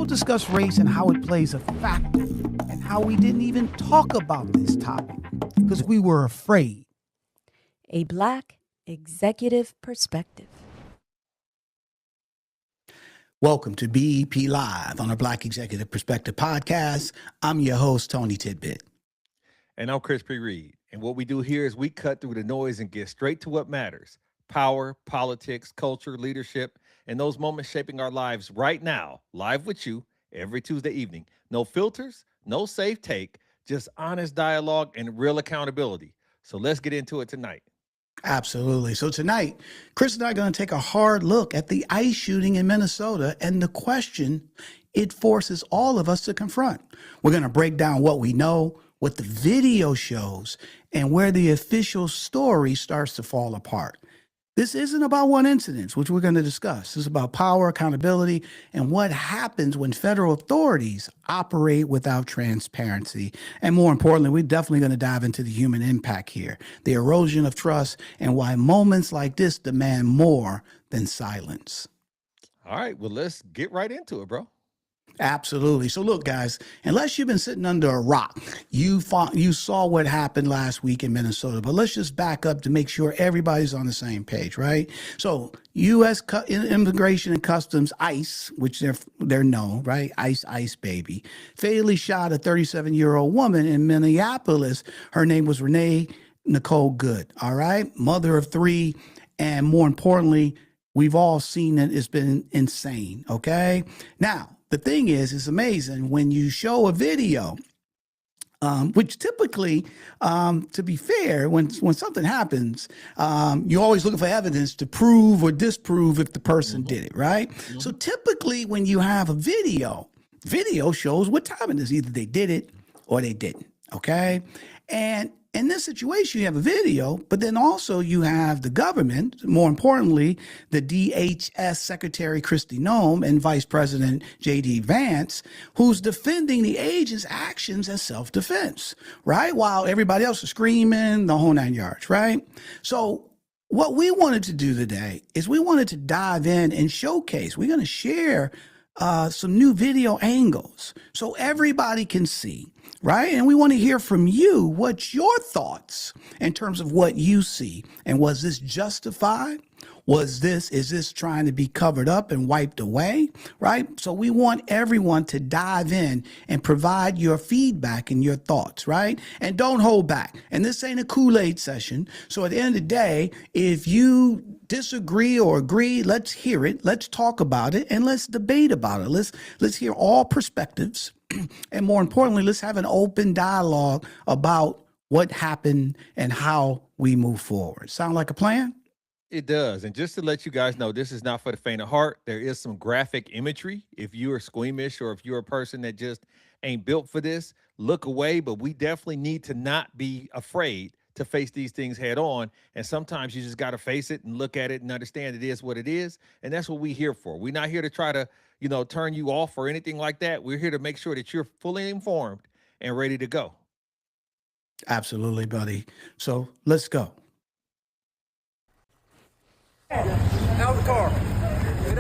We'll discuss race and how it plays a factor, and how we didn't even talk about this topic because we were afraid. A Black Executive Perspective. Welcome to BEP Live on a Black Executive Perspective podcast. I'm your host, Tony Tidbit. And I'm Chris P. Reed. And what we do here is we cut through the noise and get straight to what matters: power, politics, culture, leadership, and those moments shaping our lives right now, live with you every Tuesday evening. No filters, no safe take, just honest dialogue and real accountability. So let's get into it tonight. Absolutely. So tonight, Chris and I are going to take a hard look at the ICE shooting in Minnesota and the question it forces all of us to confront. We're going to break down what we know, what the video shows, and where the official story starts to fall apart. This isn't about one incident, which we're going to discuss. This is about power, accountability, and what happens when federal authorities operate without transparency. And more importantly, we're definitely going to dive into the human impact here, the erosion of trust, and why moments like this demand more than silence. All right, well, let's get right into it, bro. Absolutely. So look, guys, unless you've been sitting under a rock, you saw what happened last week in Minnesota. But let's just back up to make sure everybody's on the same page, right? So U.S. Immigration and Customs, ICE, which they're known, right? ICE baby, fatally shot a 37-year-old woman in Minneapolis. Her name was Renee Nicole Good, all right? Mother of three. And more importantly, we've all seen it. It's been insane, okay? Now, the thing is, it's amazing when you show a video, which typically, to be fair, when something happens, you're always looking for evidence to prove or disprove if the person did it, right? So typically when you have a video shows what time it is. Either they did it or they didn't, okay? And in this situation, you have a video, but then also you have the government, more importantly, the DHS Secretary Kristi Noem and Vice President J.D. Vance, who's defending the agent's actions as self-defense, right? While everybody else is screaming, the whole nine yards, right? So what we wanted to do today is we wanted to dive in and showcase. We're going to share some new video angles so everybody can see, right? And we want to hear from you. What's your thoughts in terms of what you see? And was this justified? Is this trying to be covered up and wiped away, right? So we want everyone to dive in and provide your feedback and your thoughts, right? And don't hold back. And this ain't a Kool-Aid session. So at the end of the day, if you disagree or agree, let's hear it. Let's talk about it and let's debate about it. Let's hear all perspectives. And more importantly, let's have an open dialogue about what happened and how we move forward. Sound like a plan? It does. And just to let you guys know, this is not for the faint of heart. There is some graphic imagery. If you are squeamish or if you're a person that just ain't built for this, look away. But we definitely need to not be afraid to face these things head on. And sometimes you just got to face it and look at it and understand it is what it is. And that's what we're here for. We're not here to try to, turn you off or anything like that. We're here to make sure that you're fully informed and ready to go. Absolutely, buddy. So let's go. Out the car.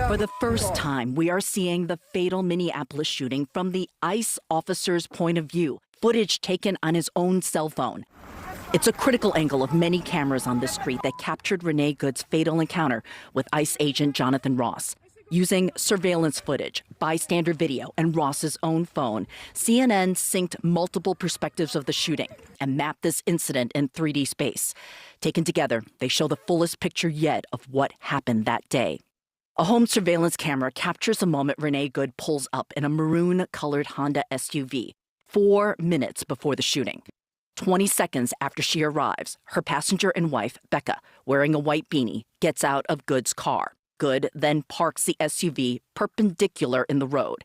For the first time, we are seeing the fatal Minneapolis shooting from the ICE officer's point of view, footage taken on his own cell phone. It's a critical angle of many cameras on the street that captured Renee Good's fatal encounter with ICE agent Jonathan Ross. Using surveillance footage, bystander video, and Ross's own phone, CNN synced multiple perspectives of the shooting and mapped this incident in 3D space. Taken together, they show the fullest picture yet of what happened that day. A home surveillance camera captures the moment Renee Good pulls up in a maroon-colored Honda SUV 4 minutes before the shooting. 20 seconds after she arrives, her passenger and wife, Becca, wearing a white beanie, gets out of Good's car. Good then parks the SUV perpendicular in the road.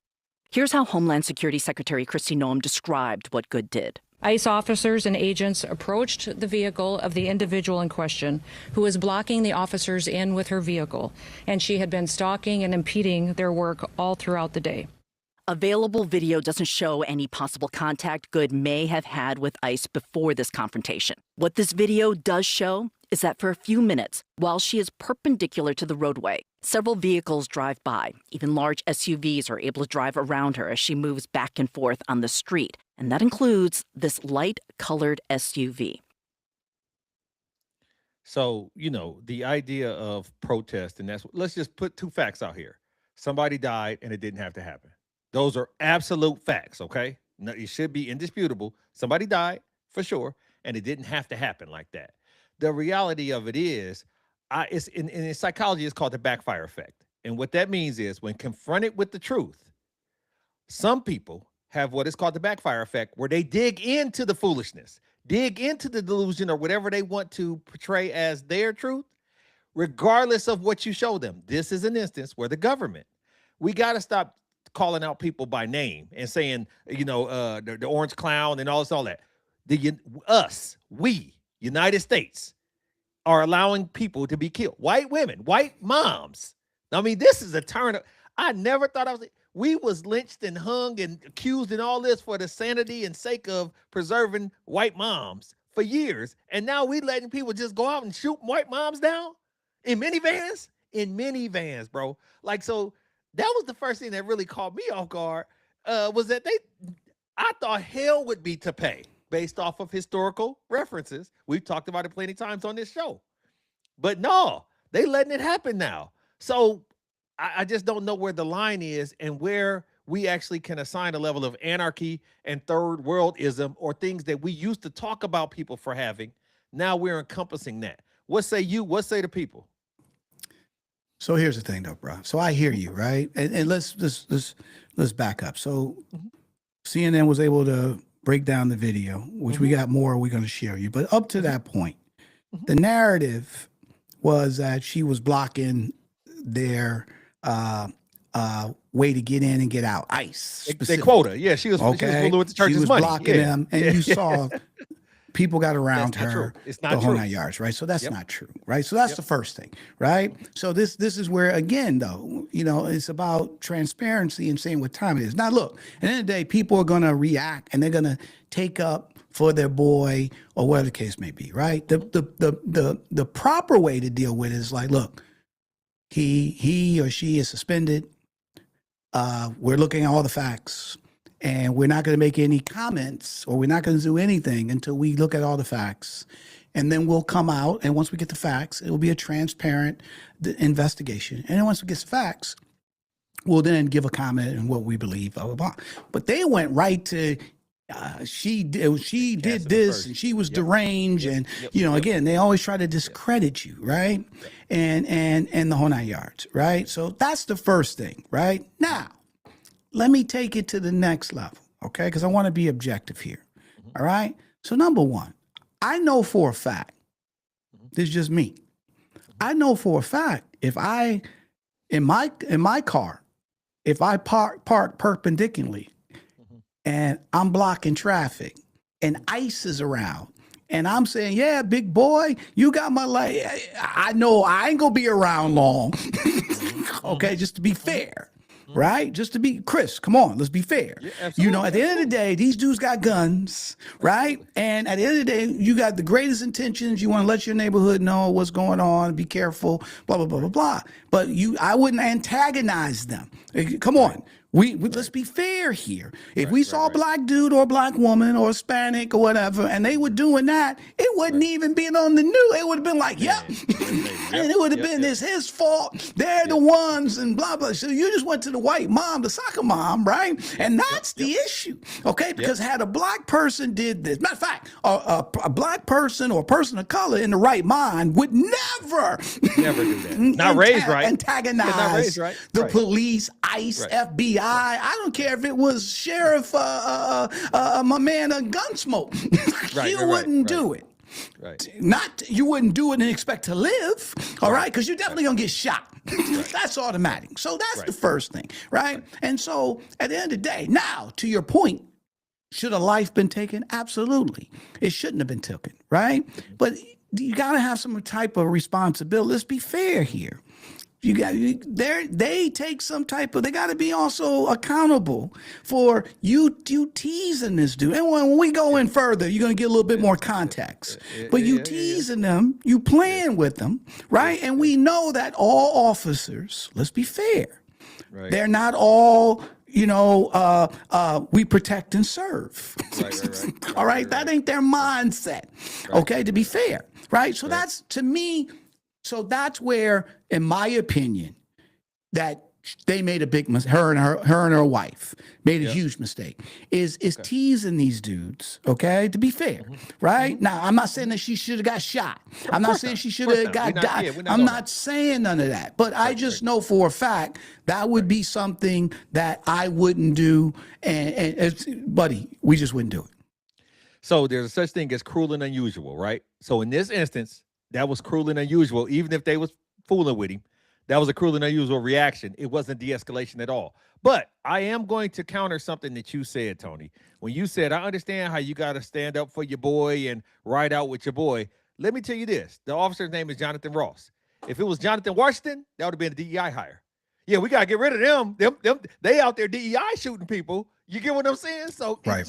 Here's how Homeland Security Secretary Kristi Noem described what Good did. ICE officers and agents approached the vehicle of the individual in question, who was blocking the officers in with her vehicle, and she had been stalking and impeding their work all throughout the day. Available video doesn't show any possible contact Good may have had with ICE before this confrontation. What this video does show is that for a few minutes, while she is perpendicular to the roadway, several vehicles drive by. Even large SUVs are able to drive around her as she moves back and forth on the street. And that includes this light-colored SUV. So, the idea of protest, and let's just put two facts out here. Somebody died and it didn't have to happen. Those are absolute facts, okay? No, it should be indisputable. Somebody died, for sure, and it didn't have to happen like that. The reality of it is, it's in psychology, it's called the backfire effect. And what that means is when confronted with the truth, some people have what is called the backfire effect, where they dig into the foolishness, dig into the delusion or whatever they want to portray as their truth, regardless of what you show them. This is an instance where the government, we got to stop calling out people by name and saying, the orange clown and all that. We, United States, are allowing people to be killed. White women, white moms. I mean, this is a turn. I never thought we was lynched and hung and accused and all this for the sanity and sake of preserving white moms for years. And now we letting people just go out and shoot white moms down in minivans? In minivans, bro. Like, so that was the first thing that really caught me off guard, was that I thought hell would be to pay based off of historical references. We've talked about it plenty of times on this show. But no, they letting it happen now. So I just don't know where the line is and where we actually can assign a level of anarchy and third worldism or things that we used to talk about people for having. Now we're encompassing that. What say you? What say the people? So here's the thing, though, bro. So I hear you, right? And let's back up. So CNN was able to break down the video, which we got more we're going to share you. But up to that point, the narrative was that she was blocking their way to get in and get out. ICE. They quota. Yeah, she was fooling with the church's she was money. Blocking them, and you saw people got around her It's not the whole true. 9 yards, right? So that's not true, right? So that's the first thing, right? So this is where, again, though, it's about transparency and saying what time it is. Now, look, at the end of the day, people are going to react and they're going to take up for their boy or whatever the case may be, right? The proper way to deal with it is like, look, he or she is suspended. We're looking at all the facts. And we're not going to make any comments or we're not going to do anything until we look at all the facts. And then we'll come out. And once we get the facts, it will be a transparent investigation. And then once we get the facts, we'll then give a comment on what we believe, blah, blah, blah. But they went right to she did this and she was deranged. And, again, they always try to discredit you, right? And the whole 9 yards, right? So that's the first thing, right? Now, let me take it to the next level, okay? Because I want to be objective here, all right? So number one, I know for a fact, this is just me. I know for a fact, if I, in my car, if I park perpendicularly and I'm blocking traffic and ICE is around and I'm saying, yeah, big boy, you got my light. I know I ain't gonna be around long, okay, just to be fair. Right? Just to be, Chris, come on, let's be fair. Yeah, at the end of the day, these dudes got guns, right? And at the end of the day, you got the greatest intentions. You want to let your neighborhood know what's going on, be careful, blah, blah, blah, blah, blah. But I wouldn't antagonize them. Come on. Let's be fair here. If we saw a black dude or a black woman or Hispanic or whatever, and they were doing that, it wouldn't even be on the news. It would have been like, yep. And it would have been, it's his fault. They're the ones and blah, blah. So you just went to the white mom, the soccer mom, right? And that's the issue, okay? Because had a black person did this, matter of fact, a black person or a person of color in the right mind would never do that. Not raised right. Antagonize the police, ICE, FBI. I don't care if it was Sheriff, my man, Gunsmoke. You wouldn't do it. Right. You wouldn't do it and expect to live, all right? Because you're definitely going to get shot. That's automatic. So that's the first thing, right? And so at the end of the day, now, to your point, should a life been taken? Absolutely. It shouldn't have been taken, right? But you got to have some type of responsibility. Let's be fair here. They take some type of, they got to be also accountable for you teasing this dude. And when we go in further, you're going to get a little bit more context. But you teasing them, you playing with them, right? And we know that all officers, let's be fair, they're not all, we protect and serve. All right. That ain't their mindset. Okay. To be fair. Right. So that's, to me, so that's where, in my opinion, that they made a big mistake. Her and her wife made a huge mistake. Is teasing these dudes. Okay, to be fair, right? Now, I'm not saying that she should have got shot. I'm not saying she should have got died. I'm not saying none of that. But I just know for a fact that would be something that I wouldn't do. And buddy, we just wouldn't do it. So there's such thing as cruel and unusual, right? So in this instance, that was cruel and unusual. Even if they was fooling with him, that was a cruel and unusual reaction. It wasn't de-escalation at all. But I am going to counter something that you said, Tony. When you said, I understand how you got to stand up for your boy and ride out with your boy. Let me tell you this. The officer's name is Jonathan Ross. If it was Jonathan Washington, that would have been a DEI hire. Yeah, we got to get rid of them. They out there DEI shooting people. You get what I'm saying? So Right.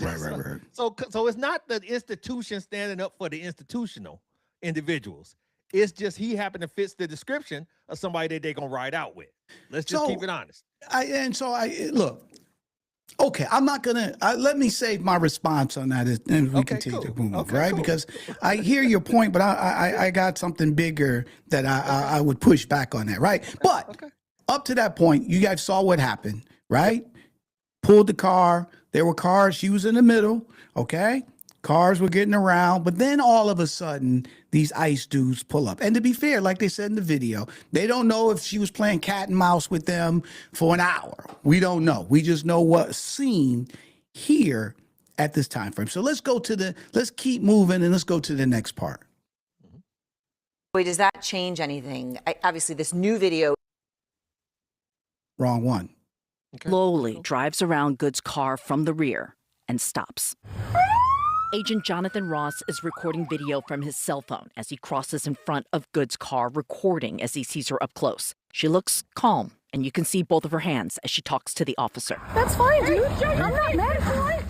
So it's not the institution standing up for the institutional individuals. It's just he happened to fit the description of somebody that they're gonna ride out with. Let's just keep it honest. Look. Okay, I'm not gonna. Let me save my response on that, and we continue to move, right? Cool. Because I hear your point, but I got something bigger that I would push back on that, right? But up to that point, you guys saw what happened, right? Pulled the car. There were cars. She was in the middle. Okay. Cars were getting around, but then all of a sudden, these ICE dudes pull up. And to be fair, like they said in the video, they don't know if she was playing cat and mouse with them for an hour. We don't know. We just know what's seen here at this time frame. So let's keep moving and let's go to the next part. Wait, does that change anything? Obviously, this new video. Wrong one. Slowly drives around Good's car from the rear and stops. Agent Jonathan Ross is recording video from his cell phone as he crosses in front of Good's car, recording as he sees her up close. She looks calm, and you can see both of her hands as she talks to the officer. That's fine, dude. I'm not mad at you.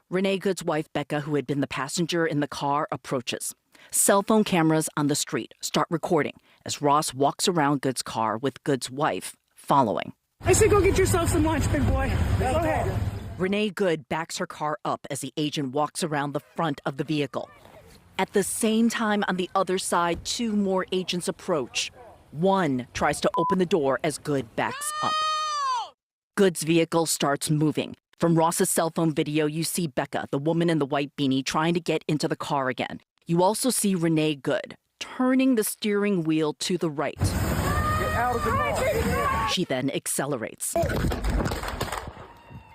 Renee Good's wife, Becca, who had been the passenger in the car, approaches. Cell phone cameras on the street start recording as Ross walks around Good's car with Good's wife following. I said go get yourself some lunch, big boy. Go ahead. Renee Good backs her car up as the agent walks around the front of the vehicle. At the same time, on the other side, two more agents approach. One tries to open the door as Good backs up. Good's vehicle starts moving. From Ross's cell phone video, you see Becca, the woman in the white beanie, trying to get into the car again. You also see Renee Good turning the steering wheel to the right. Get out of the car. She then accelerates.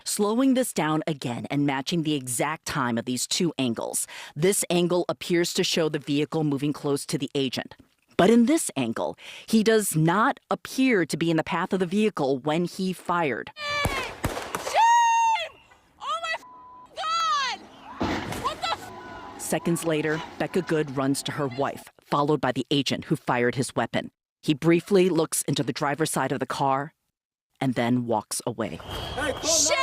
Slowing this down again and matching the exact time of these two angles. This angle appears to show the vehicle moving close to the agent. But in this angle, he does not appear to be in the path of the vehicle when he fired. Shame! Oh my God! What the Seconds later, Becca Good runs to her wife, followed by the agent who fired his weapon. He briefly looks into the driver's side of the car and then walks away. Shame!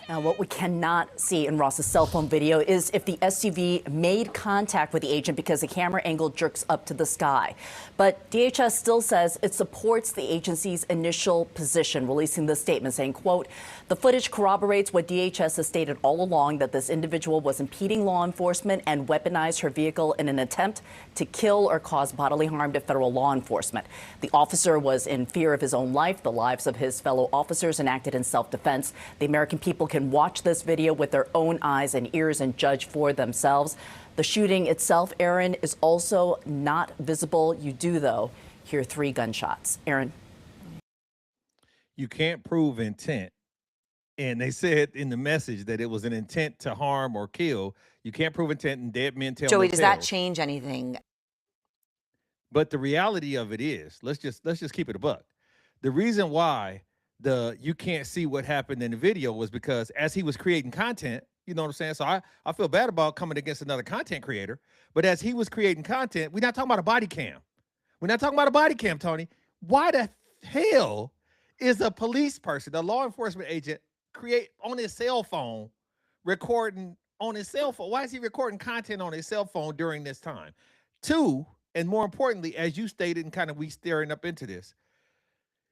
Now, what we cannot see in Ross's cell phone video is if the SUV made contact with the agent because the camera angle jerks up to the sky. But DHS still says it supports the agency's initial position, releasing this statement saying, quote, the footage corroborates what DHS has stated all along, that this individual was impeding law enforcement and weaponized her vehicle in an attempt to kill or cause bodily harm to federal law enforcement. The officer was in fear of his own life, the lives of his fellow officers, and acted in self-defense. The American people can watch this video with their own eyes and ears and judge for themselves. The shooting itself, Aaron, is also not visible. You do, though, hear 3 gunshots. Aaron. You can't prove intent. And they said in the message that it was an intent to harm or kill. You can't prove intent, and dead men tell Joey, no does that tales. change anything? But the reality of it is, let's just keep it a buck. The reason why you can't see what happened in the video was because as he was creating content, you know what I'm saying? So I feel bad about coming against another content creator, but as he was creating content, we're not talking about a body cam. We're not talking about a body cam, Tony. Why the hell is a police person, a law enforcement agent, create on his cell phone, recording on his cell phone? Why is he recording content on his cell phone during this time? Two, and more importantly, as you stated, and kind of we staring up into this,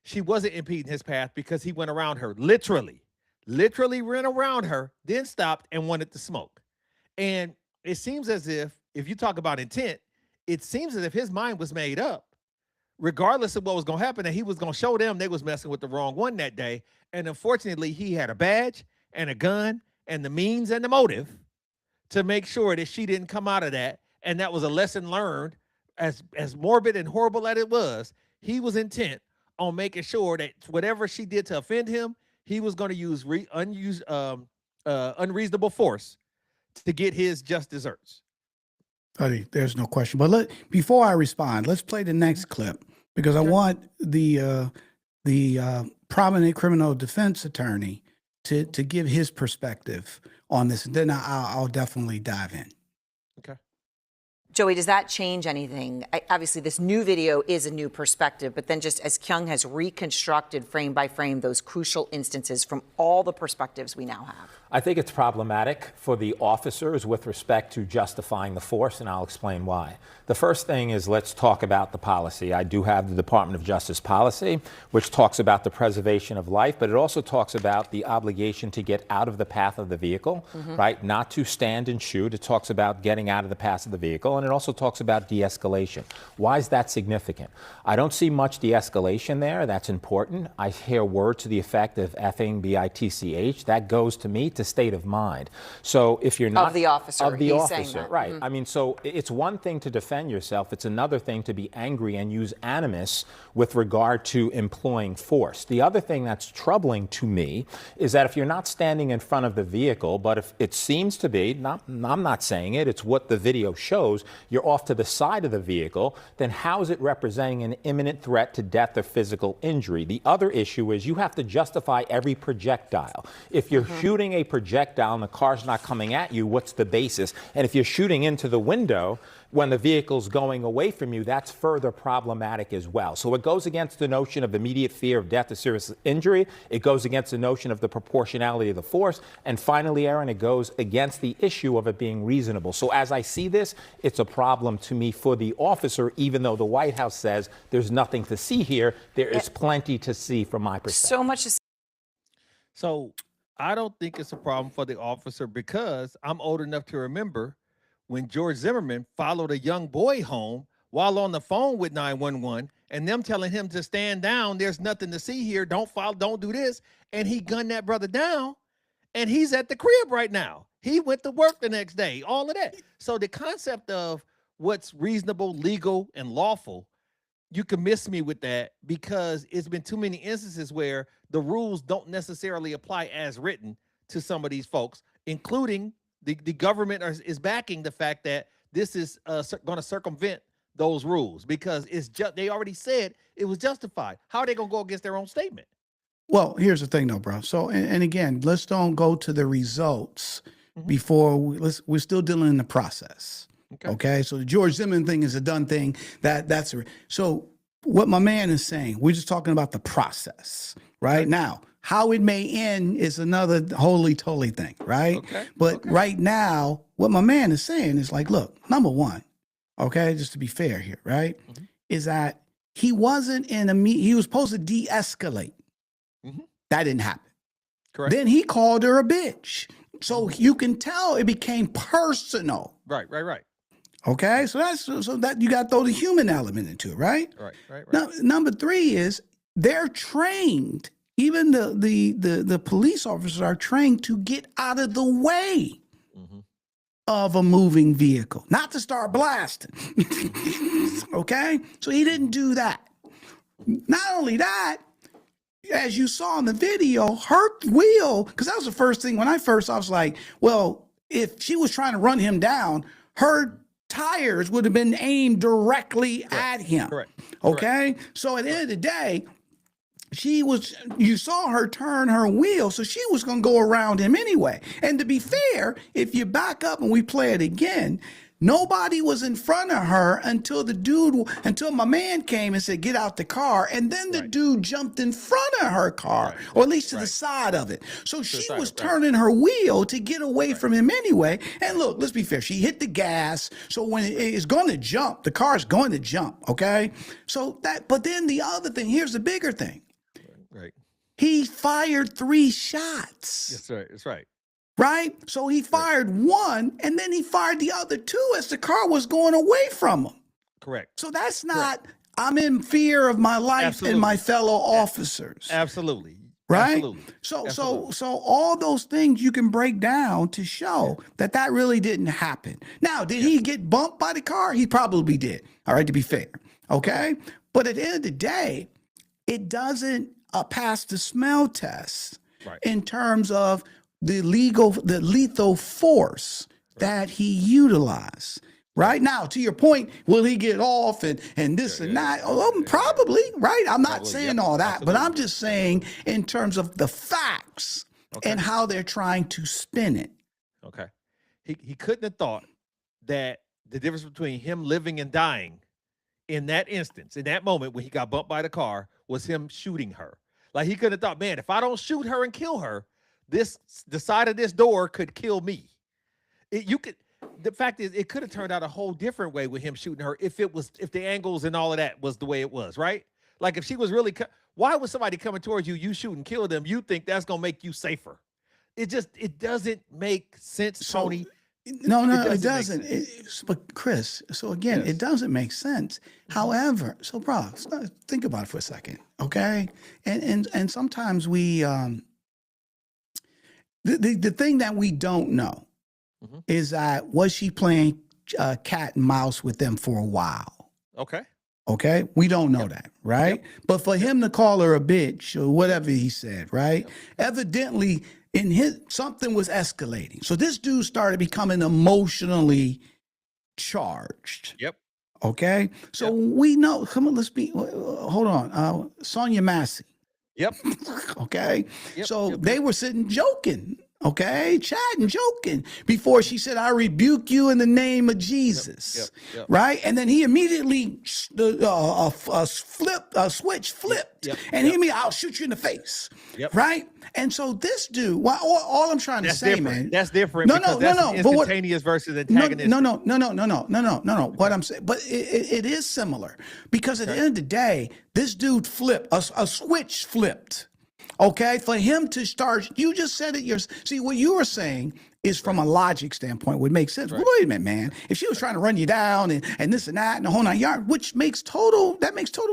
she wasn't impeding his path because he went around her, literally ran around her, then stopped and wanted to smoke. And it seems as if you talk about intent, it seems as if his mind was made up, regardless of what was going to happen, that he was going to show them they was messing with the wrong one that day. And unfortunately, he had a badge and a gun and the means and the motive to make sure that she didn't come out of that. And that was a lesson learned. As morbid and horrible as it was, he was intent on making sure that whatever she did to offend him, he was going to use unreasonable force to get his just desserts. Buddy, there's no question. But before I respond, let's play the next clip because I want the prominent criminal defense attorney to give his perspective on this. And then I'll definitely dive in. Okay. Joey, does that change anything? Obviously, this new video is a new perspective, but then just as Kyung has reconstructed frame by frame those crucial instances from all the perspectives we now have. I think it's problematic for the officers with respect to justifying the force, and I'll explain why. The first thing is, let's talk about the policy. I do have the Department of Justice policy, which talks about the preservation of life, but it also talks about the obligation to get out of the path of the vehicle, right? Not to stand and shoot. It talks about getting out of the path of the vehicle, and it also talks about de-escalation. Why is that significant? I don't see much de-escalation there. That's important. I hear word to the effect of effing BITCH. That goes to me to state of mind. So if you're not of the officer, he's saying that. Right. I mean, so it's one thing to defend yourself. It's another thing to be angry and use animus with regard to employing force. The other thing that's troubling to me is that if you're not standing in front of the vehicle, but if it seems to be, I'm not saying it, it's what the video shows, you're off to the side of the vehicle, then how is it representing an imminent threat to death or physical injury? The other issue is you have to justify every projectile. If you're shooting a projectile and the car's not coming at you, what's the basis? And if you're shooting into the window when the vehicle's going away from you, that's further problematic as well. So it goes against the notion of immediate fear of death or serious injury. It goes against the notion of the proportionality of the force. And finally, Aaron, it goes against the issue of it being reasonable. So as I see this, it's a problem to me for the officer, even though the White House says there's nothing to see here. There is plenty to see from my perspective. So much to see. So I don't think it's a problem for the officer because I'm old enough to remember when George Zimmerman followed a young boy home while on the phone with 911 and them telling him to stand down. There's nothing to see here. Don't follow, don't do this. And he gunned that brother down and he's at the crib right now. He went to work the next day, all of that. So the concept of what's reasonable, legal, and lawful, you can miss me with that because it's been too many instances where the rules don't necessarily apply as written to some of these folks, including the government is backing the fact that this is going to circumvent those rules because it's just they already said it was justified. How are they going to go against their own statement? Well, here's the thing, though, bro. So, and again, let's don't go to the results before we're still dealing in the process. Okay. So the George Zimmerman thing is a done thing. So what my man is saying, we're just talking about the process right now. How it may end is another holy toly thing, right? But right now, what my man is saying is like, look, number one, okay, just to be fair here, right, is that he wasn't he was supposed to de-escalate. That didn't happen. Correct. Then he called her a bitch. So you can tell it became personal. Right. Okay, so that you got to throw the human element into it, right? Right. Now, number three is they're trained. Even the police officers are trained to get out of the way of a moving vehicle, not to start blasting. Okay, so he didn't do that. Not only that, as you saw in the video, her wheel, because that was the first thing when I was like, well, if she was trying to run him down, her tires would have been aimed directly at him. Okay, so at the end of the day, you saw her turn her wheel, so she was going to go around him anyway. And to be fair, if you back up and we play it again, Nobody was in front of her until my man came and said, get out the car. And then the dude jumped in front of her car, or at least to the side of it. So she was turning her wheel to get away from him anyway. And look, let's be fair. She hit the gas. So when it's going to jump, the car's going to jump. Okay. So but then the other thing, here's the bigger thing. Right. He fired 3 shots. That's right. That's right. Right? So he fired one, and then he fired the other 2 as the car was going away from him. Correct. So that's not, I'm in fear of my life and my fellow officers. Absolutely. Right? Absolutely. So all those things you can break down to show that really didn't happen. Now, did he get bumped by the car? He probably did. All right, to be fair. Okay? But at the end of the day, it doesn't pass the smell test in terms of the lethal force that he utilized. Right now, to your point, will he get off and this and that? Probably, right? I'm not saying all that, but I'm just saying in terms of the facts and how they're trying to spin it. Okay. He couldn't have thought that the difference between him living and dying in that instance, in that moment when he got bumped by the car, was him shooting her. Like, he couldn't have thought, man, if I don't shoot her and kill her, the side of this door could kill me. The fact is, it could have turned out a whole different way with him shooting her if the angles and all of that was the way it was, right? Like, if she was really, why would somebody coming towards you, you shoot and kill them, you think that's going to make you safer? It doesn't make sense, Tony. No, it doesn't. But Chris, so again, it doesn't make sense. However, so bro, think about it for a second, okay? And sometimes we, the thing that we don't know is that was she playing cat and mouse with them for a while? Okay, we don't know that, right? But for him to call her a bitch or whatever he said, right? Evidently, something was escalating. So this dude started becoming emotionally charged. Okay, so we know. Come on, hold on. Sonia Massey. Okay. So they were sitting joking. Okay, chatting, joking before she said, "I rebuke you in the name of Jesus." Right, and then he immediately switch flipped, and he "I'll shoot you in the face." Right, and so this dude, all I'm trying to say, man, that's different. No. Instantaneous versus antagonistic. No. What I'm saying, but it is similar because at the end of the day, this dude flipped a switch flipped. Okay, for him to start, you just said it. See, what you were saying is from a logic standpoint would make sense. Well, wait a minute, man. If she was trying to run you down and this and that and the whole 9 yards, which makes total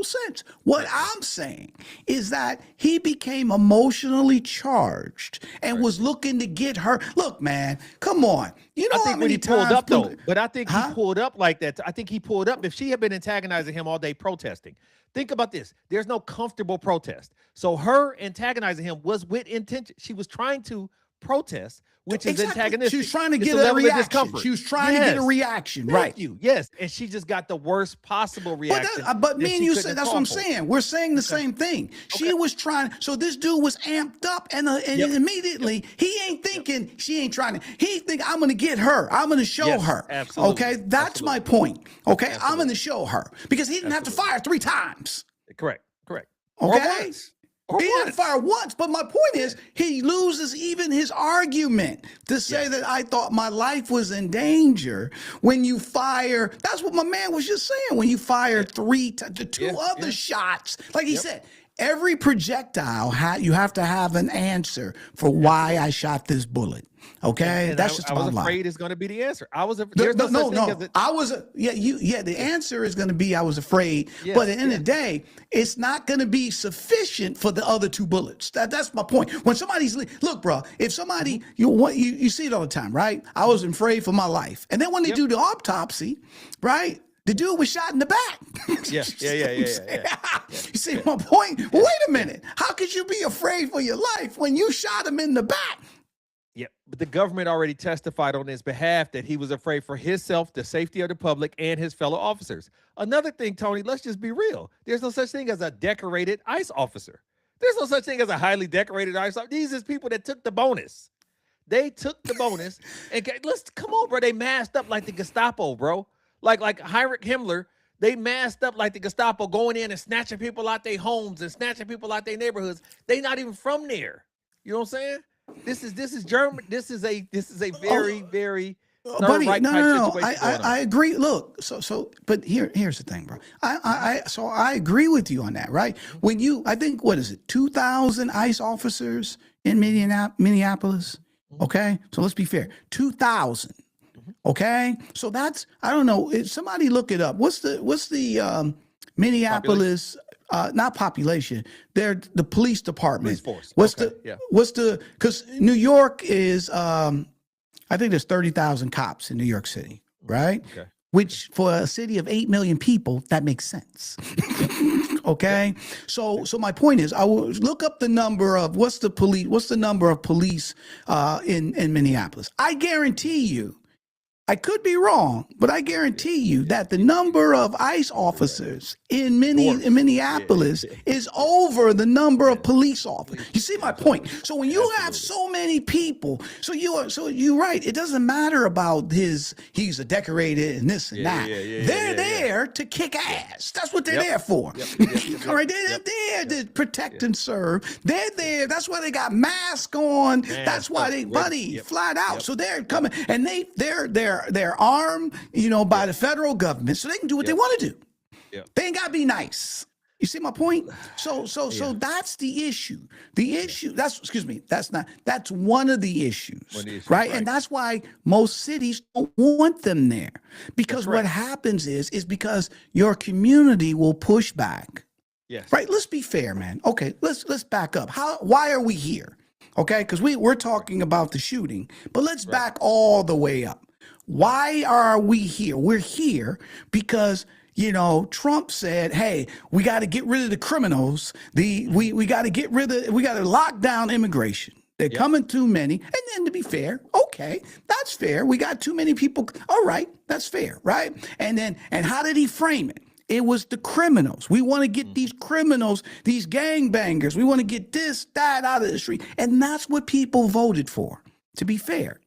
sense. What I'm saying is that he became emotionally charged and was looking to get her. Look, man, come on. You know how many times pulled up though? But I think he pulled up like that. I think he pulled up. If she had been antagonizing him all day protesting, think about this. There's no comfortable protest. So her antagonizing him was with intention. She was trying to protest, which is antagonistic. She was trying to get a reaction. She was trying to get a reaction, right? Yes, and she just got the worst possible reaction. But me and you said that's what I'm saying. We're saying the same thing. She was trying. So this dude was amped up, and immediately he ain't thinking she ain't trying to. He think I'm going to get her. I'm going to show her. Absolutely. Okay, that's my point. Okay, I'm going to show her because he didn't have to fire 3 times. Correct. Okay. He didn't fire once, but my point is he loses even his argument to say that I thought my life was in danger when you fire. That's what my man was just saying. When you fire 2 other shots, like he said, every projectile you have to have an answer for why I shot this bullet. Okay, that's just I was afraid it's going to be the answer. I was the answer is going to be I was afraid, but at the end of the day, it's not going to be sufficient for the other 2 bullets. That's my point. When somebody's look, bro, if somebody you see it all the time, right? I was afraid for my life, and then when they do the autopsy, right? The dude was shot in the back. Yeah. You see my point? Well, wait a minute. How could you be afraid for your life when you shot him in the back? Yeah, but the government already testified on his behalf that he was afraid for himself, the safety of the public, and his fellow officers. Another thing, Tony, let's just be real. There's no such thing as a decorated ICE officer. There's no such thing as a highly decorated ICE officer. These are people that took the bonus. They took the bonus and let's come on, bro. They masked up like the Gestapo, bro. Like Heinrich Himmler. They masked up like the Gestapo, going in and snatching people out their homes and snatching people out their neighborhoods. They not even from there. You know what I'm saying? This is German. This is a very very buddy, right no. situation going on. I agree. Look, but here's the thing, bro. I agree with you on that, right? When I think, what is it, 2,000 ICE officers in Minneapolis? Okay, so let's be fair, 2,000. Okay, so that's, I don't know. Somebody look it up. What's the Minneapolis? Not population. They're the police department. Police force. What's the? Because New York is, I think there's 30,000 cops in New York City, right? Okay. Which for a city of 8 million people, that makes sense. Okay. So my point is, I will look up the number of what's the number of police in Minneapolis. I guarantee you, I could be wrong, but I guarantee you that the number of ICE officers in Minneapolis is over the number of police officers. You see my point? So when you have so many people, so you're right. It doesn't matter about he's a decorated and this and that. They're there to kick ass. That's what they're there for. All right, they're there to protect and serve. They're there. That's why they got masks on. That's why they, buddy, flat out. So they're coming, and they're armed, by the federal government, so they can do what they want to do. They ain't gotta be nice. You see my point? So that's the issue. That's one of the issues, right? And that's why most cities don't want them there, because what happens is because your community will push back. Yes. Right. Let's be fair, man. Okay. Let's back up. Why are we here? Okay. Because we're talking about the shooting, but let's back all the way up. Why are we here? We're here because, Trump said, hey, we got to get rid of the criminals. We got to lock down immigration. They're coming too many. And then to be fair, okay, that's fair. We got too many people. All right, that's fair, right? And how did he frame it? It was the criminals. We want to get these criminals, these gangbangers. We want to get this, that out of the street. And that's what people voted for, to be fair.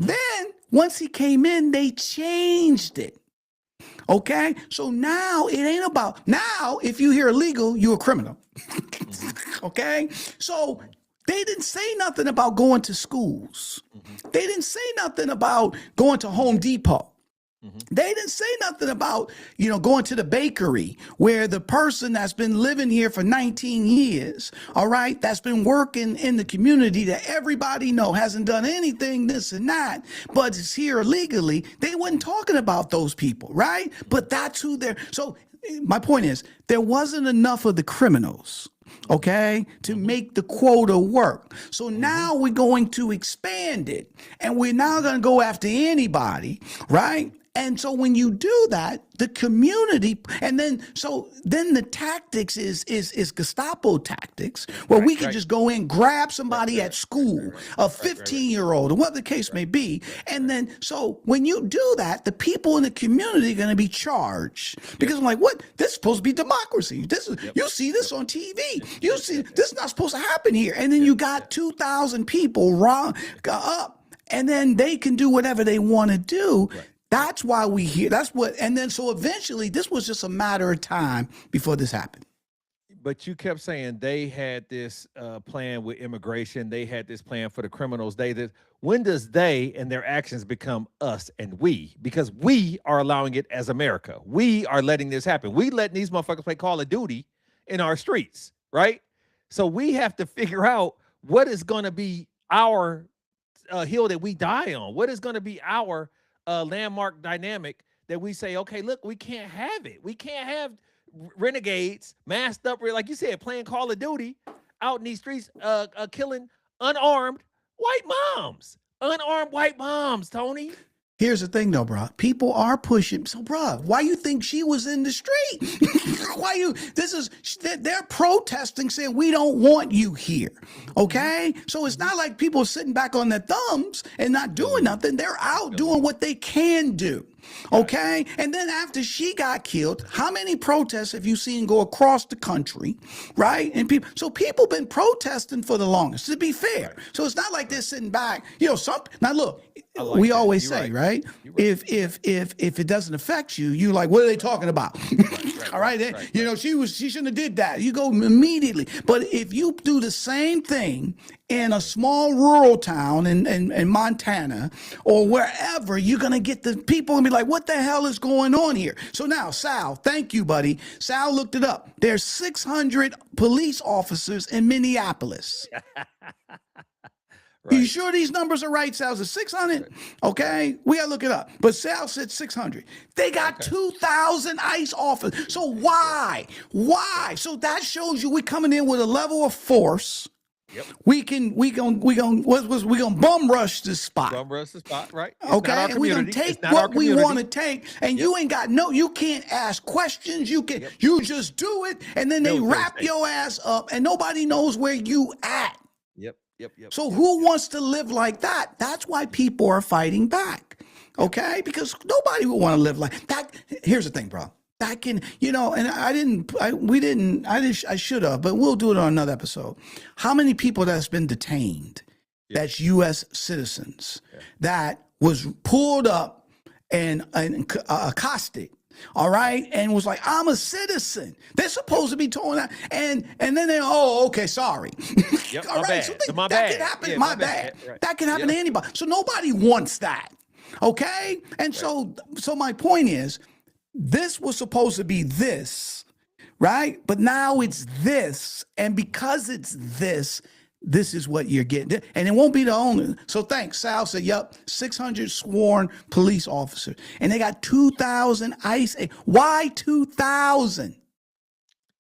Then once he came in, they changed it. Okay? So now it ain't about, now if you hear illegal, you're a criminal. Okay? So they didn't say nothing about going to schools. They didn't say nothing about going to Home Depot. They didn't say nothing about, going to the bakery where the person that's been living here for 19 years, all right, that's been working in the community that everybody hasn't done anything, this and that, but is here illegally. They wasn't talking about those people, right? But that's who they're. So my point is, there wasn't enough of the criminals, okay, to make the quota work. So now we're going to expand it, and we're now going to go after anybody, right? And so when you do that, the community, and then the tactics is Gestapo tactics, where we can just go in, grab somebody at school, a 15-year-old, or what the case may be. And then, so when you do that, the people in the community are going to be charged. Because I'm like, what? This is supposed to be democracy. You see this on TV. You see, this is not supposed to happen here. And then you got 2,000 people up, and then they can do whatever they want to do. That's why we hear. And then so eventually this was just a matter of time before this happened. But you kept saying they had this plan with immigration. They had this plan for the criminals. When does they and their actions become us and we? Because we are allowing it as America. We are letting this happen. We letting these motherfuckers play Call of Duty in our streets, right? So we have to figure out what is going to be our hill that we die on. What is going to be our landmark dynamic that we say, okay, look, we can't have it. We can't have renegades masked up, like you said, playing Call of Duty out in these streets, killing unarmed white moms, Tony. Here's the thing, though, bro. People are pushing. So, bro, why you think she was in the street? They're protesting, saying we don't want you here. Okay? So it's not like people sitting back on their thumbs and not doing nothing. They're out doing what they can do. Okay. And then after she got killed, how many protests have you seen go across the country? Right. And people been protesting for the longest, to be fair. So it's not like they're sitting back, now look, we always say, right? If it doesn't affect you, you like, what are they talking about? All right. She shouldn't have did that. You go immediately. But if you do the same thing in a small rural town in Montana or wherever, you're going to get the people and be like, what the hell is going on here? So now, Sal, thank you, buddy. Sal looked it up. There's 600 police officers in Minneapolis. You sure these numbers are right, Sal? Is it 600? Okay, we got to look it up. But Sal said 600. They got 2,000 ICE officers. So why? Why? So that shows you we're coming in with a level of force. Yep. We gonna bum rush this spot. Bum rush the spot, right? It's okay, and we're gonna take what we want to take, and you ain't got you can't ask questions. You just do it, and then they wrap your ass up, and nobody knows where you at. Yep. So who wants to live like that? That's why people are fighting back. Okay, because nobody would want to live like that. Here's the thing, bro. That can, and I should have, but we'll do it on another episode. How many people that's been detained, that's U.S. citizens, that was pulled up and accosted, all right, and was like, I'm a citizen. They're supposed to be told that, and then they, okay, sorry. Yep, all right, so that can happen. My bad. Right. That can happen to anybody. So nobody wants that. Okay, and so my point is, this was supposed to be this, right? But now it's this. And because it's this is what you're getting. And it won't be the only. So thanks. Sal said, yep, 600 sworn police officers. And they got 2,000 ICE. Why 2,000?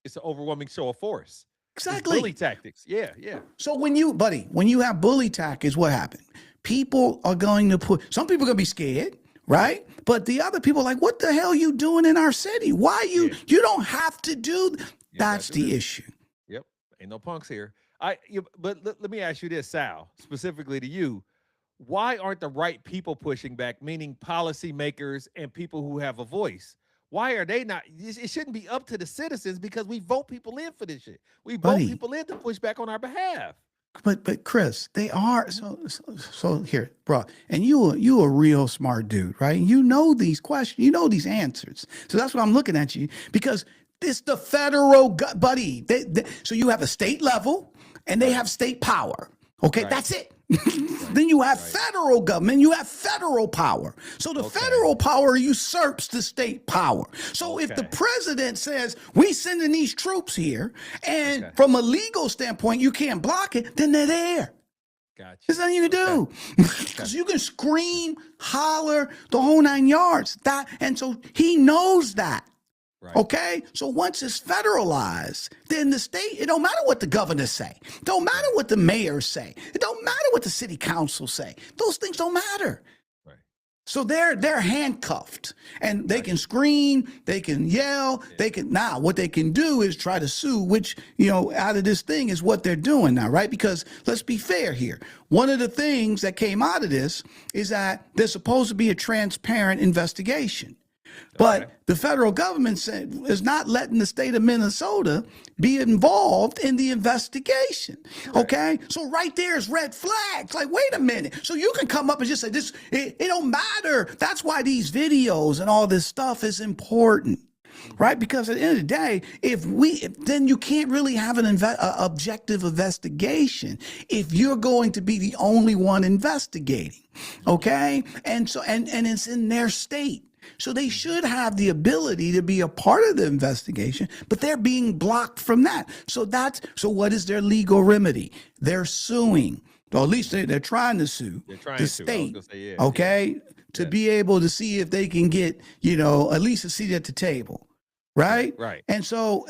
It's an overwhelming show of force. Exactly. It's bully tactics. Yeah. So when you have bully tactics, what happened? People are going to some people are going to be scared. Right? But the other people are like, what the hell are you doing in our city? Why you don't have to do that's the issue. Yep. Ain't no punks here. But let me ask you this, Sal, specifically to you. Why aren't the right people pushing back, meaning policymakers and people who have a voice? Why are they not? It shouldn't be up to the citizens because we vote people in for this shit. We vote people in to push back on our behalf. But Chris, they are so here, bro. And you a real smart dude, right? You know these questions, you know these answers. So that's what I'm looking at you because it's the federal buddy. So you have a state level, and they have state power. Okay, that's it. Then you have federal government, you have federal power. So the federal power usurps the state power. So if the president says, we sending these troops here, and from a legal standpoint, you can't block it, then they're there. Gotcha. There's nothing you can do. Because you can scream, holler, the whole 9 yards. And so he knows that. Right. Okay, so once it's federalized, then the state, it don't matter what the governors say. It don't matter what the mayors say. It don't matter what the city council say. Those things don't matter. Right. So they're handcuffed and they can scream, they can yell, now what they can do is try to sue, which, out of this thing is what they're doing now, right? Because let's be fair here. One of the things that came out of this is that there's supposed to be a transparent investigation. But the federal government is not letting the state of Minnesota be involved in the investigation. Okay, so right there is red flags. Like, wait a minute. So you can come up and just say this. It don't matter. That's why these videos and all this stuff is important, right? Because at the end of the day, then you can't really have an objective investigation if you're going to be the only one investigating. Okay, and so and it's in their state. So they should have the ability to be a part of the investigation, but they're being blocked from that. So what is their legal remedy? They're suing, or at least they're trying to sue the state, to be able to see if they can get, at least a seat at the table, right? Right. And so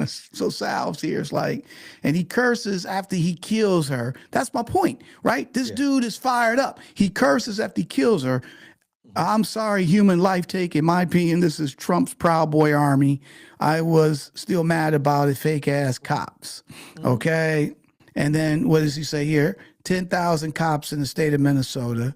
so Sal's here is like, and he curses after he kills her. That's my point, right? This dude is fired up. He curses after he kills her. I'm sorry, human life take. In my opinion, this is Trump's Proud Boy army. I was still mad about it, fake ass cops. Okay. And then what does he say here? 10,000 cops in the state of Minnesota.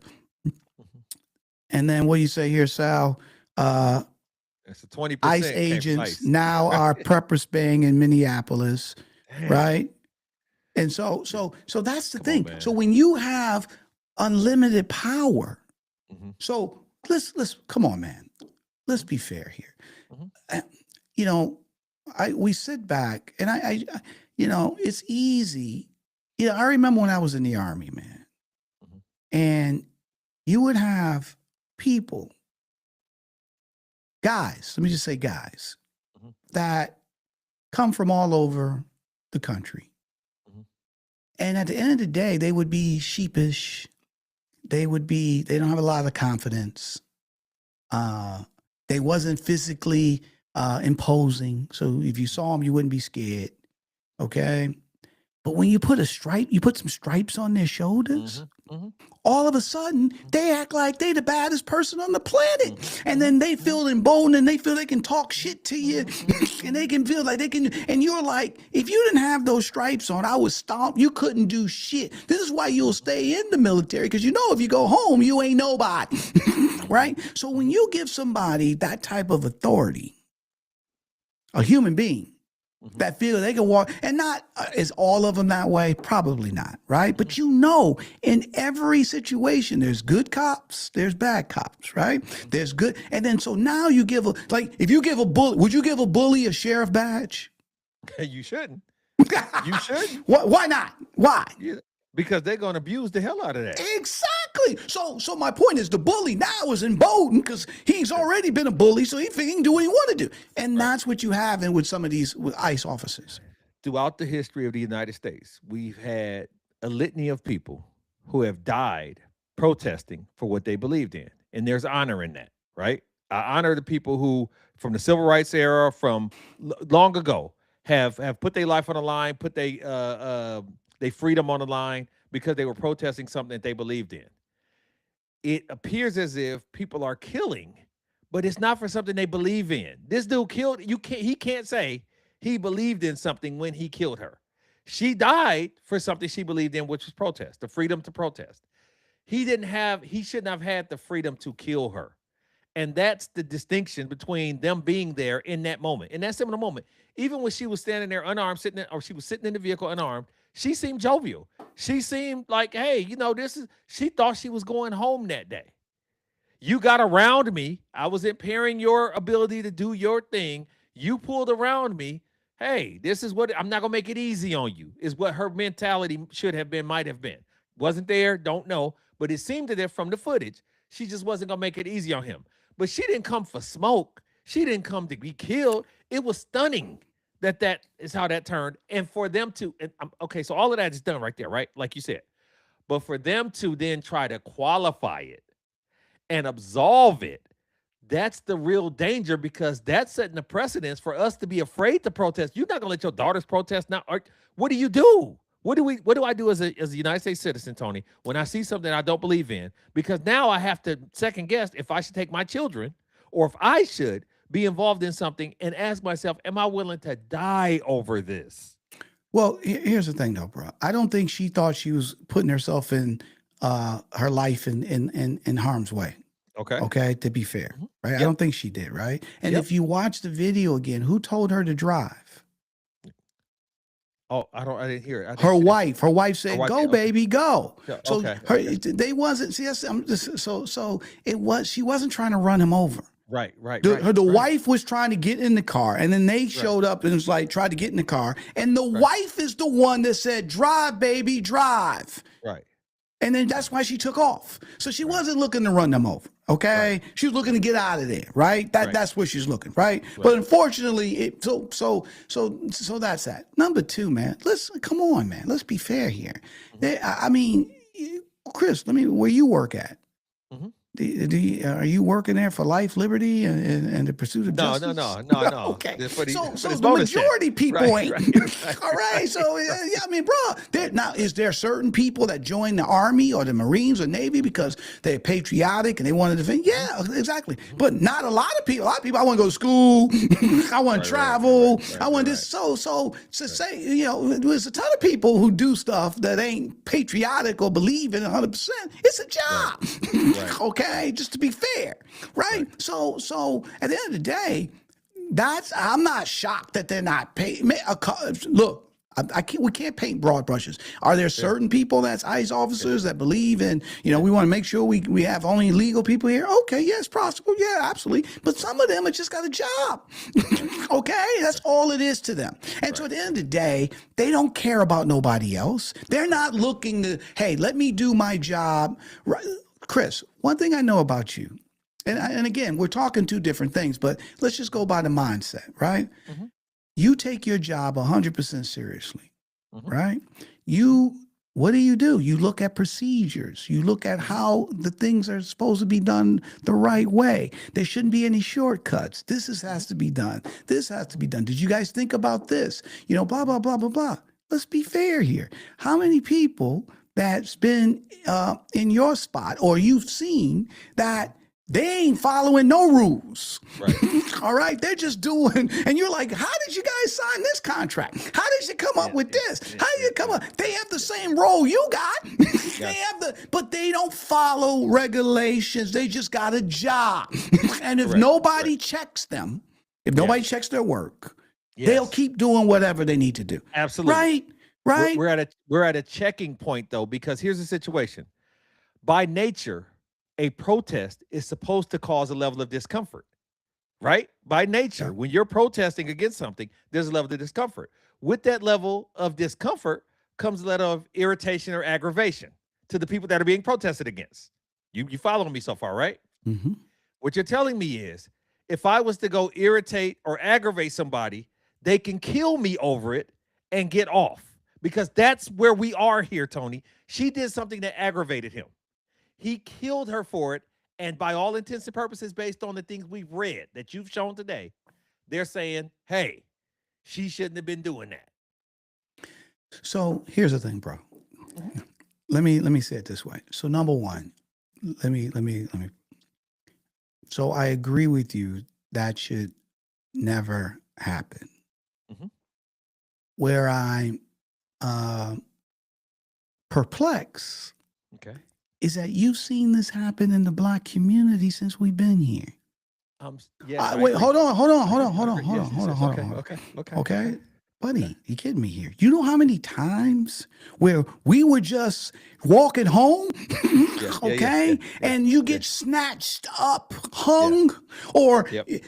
And then what do you say here, Sal? It's a 20%. ICE came from agents ICE. now are pepper spraying in Minneapolis, Damn. right? And so that's the Come on, thing. man. So when you have unlimited power, Mhm. so let's come on, man. Let's be fair here. Mhm. You know, we sit back and I you know, it's easy. You know, I remember when I was in the Army, man, Mhm. and you would have people, guys, let me just say guys, Mhm. that come from all over the country. Mhm. And at the end of the day, they would be sheepish. They don't have a lot of confidence. They wasn't physically imposing. So if you saw them, you wouldn't be scared. Okay. But when you put some stripes on their shoulders, Mhm. all of a sudden they act like they the baddest person on the planet. Mhm. And then they feel emboldened and they feel they can talk shit to you and they can feel like they can, and you're like, if you didn't have those stripes on, I would stomp, you couldn't do shit. This is why you'll stay in the military, because you know if you go home, you ain't nobody. Right? So when you give somebody that type of authority, a human being, that feel they can walk, and not is all of them that way? Probably not, right? But you know, in every situation, there's good cops, there's bad cops, right? There's good, and then so now you give if you give a bully, would you give a bully a sheriff badge? You shouldn't. You shouldn't. Why not? Why? Yeah, because they're going to abuse the hell out of that. Exactly. So my point is, the bully now is emboldened because he's already been a bully, so he can do what he want to do, and that's what you have with some of these ICE officers. Throughout the history of the United States, we've had a litany of people who have died protesting for what they believed in. And there's honor in that, right? I honor the people who, from the civil rights era, from long ago, have put their life on the line, put their freedom on the line because they were protesting something that they believed in. It appears as if people are killing, but it's not for something they believe in. This dude killed, he can't say he believed in something when he killed her. She died for something she believed in, which was protest, the freedom to protest. He shouldn't have had the freedom to kill her. And that's the distinction between them being there in that moment. In that similar moment, even when she was standing there unarmed, she was sitting in the vehicle unarmed, she seemed jovial. She seemed like, hey, she thought she was going home that day. You got around me. I was impairing your ability to do your thing. You pulled around me. Hey, this is what, I'm not going to make it easy on you, is what her mentality should have been, might have been. Wasn't there, don't know. But it seemed that from the footage, she just wasn't going to make it easy on him. But she didn't come for smoke. She didn't come to be killed. It was stunning that is how that turned. And for them to, okay, so all of that is done right there, right? Like you said. But for them to then try to qualify it and absolve it, that's the real danger, because that's setting the precedence for us to be afraid to protest. You're not going to let your daughters protest now. What do you do? What do I do as a United States citizen, Tony, when I see something I don't believe in? Because now I have to second guess if I should take my children or if I should be involved in something and ask myself, am I willing to die over this? Well, here's the thing, though, bro. I don't think she thought she was putting herself in her life in harm's way. Okay. Okay, to be fair, right? Yep. I don't think she did, right? And Yep. if you watch the video again, who told her to drive? Oh, I didn't hear it. Her wife. Her wife said, wife "Go, did, okay. baby, go." Yeah, So okay, they wasn't. See, I'm just, so it was. She wasn't trying to run him over. Right. The wife was trying to get in the car, and then they showed up and was like, tried to get in the car, and the wife is the one that said, "Drive, baby, drive." Right. And then that's why she took off. So she wasn't looking to run them over. Okay, she was looking to get out of there. Right. That's where she's looking. Right. But unfortunately, so that's that. Number two, man. Come on, man. Let's be fair here. I mean, Chris, where you work at? Mhm. Are you working there for life, liberty, and the pursuit of justice? No. Okay. Just for So for the bonus check. majority people Right, ain't. right. All right. So yeah, I mean, bro. Now, is there certain people that join the Army or the Marines or Navy because they're patriotic and they want to defend? Yeah, exactly. But not a lot of people. A lot of people, I want to go to school. I want to travel. I want this. So say, there's a ton of people who do stuff that ain't patriotic or believe in 100%. It's a job. Right. Okay. Okay, just to be fair, right? So at the end of the day, I'm not shocked that they're not paid. Look. We can't paint broad brushes. Are there certain people that's ICE officers that believe in, we want to make sure we have only legal people here? Okay, yes, possible. Yeah, absolutely. But some of them have just got a job. Okay, that's all it is to them. And so at the end of the day, they don't care about nobody else. They're not looking to, hey, let me do my job. Chris, one thing I know about you, and again, we're talking two different things, but let's just go by the mindset, right? Mm-hmm. You take your job 100% seriously, right? What do? You look at procedures. You look at how the things are supposed to be done the right way. There shouldn't be any shortcuts. Has to be done. This has to be done. Did you guys think about this? Blah, blah, blah, blah, blah. Let's be fair here. How many people that's been in your spot or you've seen that they ain't following no rules. Right. All right. They're just doing, and you're like, how did you guys sign this contract? How did you come up with this? How did you come up? They have the same role you got. But they don't follow regulations. They just got a job. And if nobody checks them, if nobody checks their work, they'll keep doing whatever they need to do. Absolutely. Right. We're at a checking point though, because here's the situation. By nature, a protest is supposed to cause a level of discomfort, right? By nature, when you're protesting against something, there's a level of discomfort. With that level of discomfort comes a level of irritation or aggravation to the people that are being protested against. You following me so far, right? Mm-hmm. What you're telling me is, if I was to go irritate or aggravate somebody, they can kill me over it and get off, because that's where we are here, Tony. She did something that aggravated him. He killed her for it, and by all intents and purposes, based on the things we've read that you've shown today, they're saying, hey, she shouldn't have been doing that. So here's the thing, bro. Let me say it this way. So number one, let me. So I agree with you that should never happen. Mm-hmm. Where I'm perplexed. Okay. Is that you've seen this happen in the Black community since we've been here. Wait, hold on. Okay. Buddy, you kidding me here? You know how many times where we were just walking home, and you get snatched up, hung, or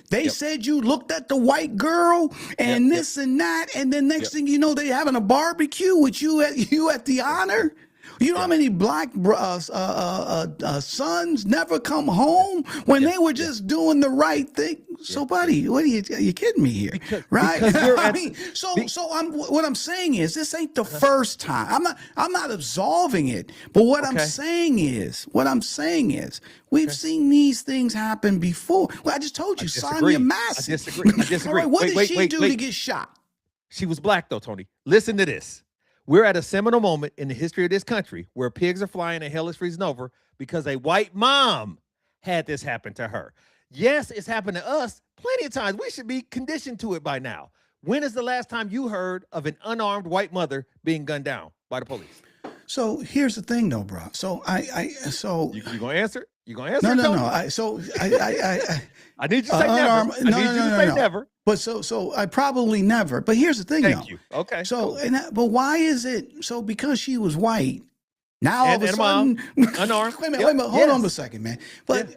they said you looked at the white girl and this and that, and then next thing you know, they having a barbecue with you at the honor. You know how many Black sons never come home when they were just doing the right thing? So, buddy, what are you kidding me here? Right? What I'm saying is, this ain't the first time. I'm not absolving it. But what I'm saying is, we've seen these things happen before. Well, I just told you, Sonia Massey. I disagree. All right, what did she do to get shot? She was Black, though, Tony. Listen to this. We're at a seminal moment in the history of this country where pigs are flying and hell is freezing over because a white mom had this happen to her. Yes, it's happened to us plenty of times. We should be conditioned to it by now. When is the last time you heard of an unarmed white mother being gunned down by the police? So here's the thing, though, bro. So you gonna answer? You gonna answer? No. I need you to say never. I need you to say never. But so I probably never. But here's the thing, Thank you. Okay. So but why is it so? Because she was white. Now all of a sudden, unarmed. Wait a minute. Hold on a second, man. But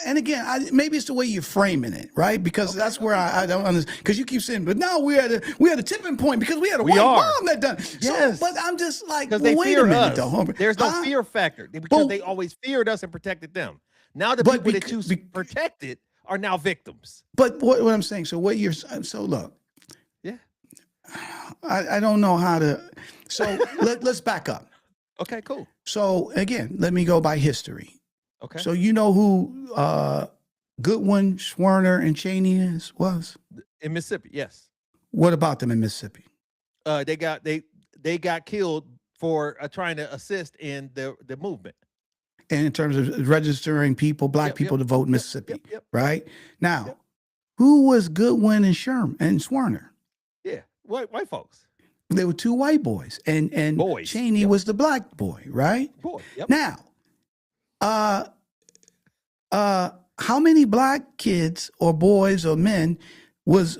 and again, maybe it's the way you're framing it, right? Because that's where I don't understand. Because you keep saying, but now we had a tipping point because we had a white mom that done. Yes. So, but I'm just like, because they fear us. Though. There's no fear factor because they always feared us and protected them. Now the people that choose to protect it are now victims. But what I'm saying, so what you're look. Yeah. I don't know how to. So let's back up. Okay, cool. So again, let me go by history. Okay. So you know who Goodwin, Schwerner, and Cheney was? In Mississippi, yes. What about them in Mississippi? They got killed for trying to assist in the movement. And in terms of registering people, Black people to vote in Mississippi, right? Now, who was Goodwin and Schwerner? Yeah, white folks. They were two white boys, and boys. Cheney was the Black boy, right? Boy. Yep. Now, how many black kids or boys or men was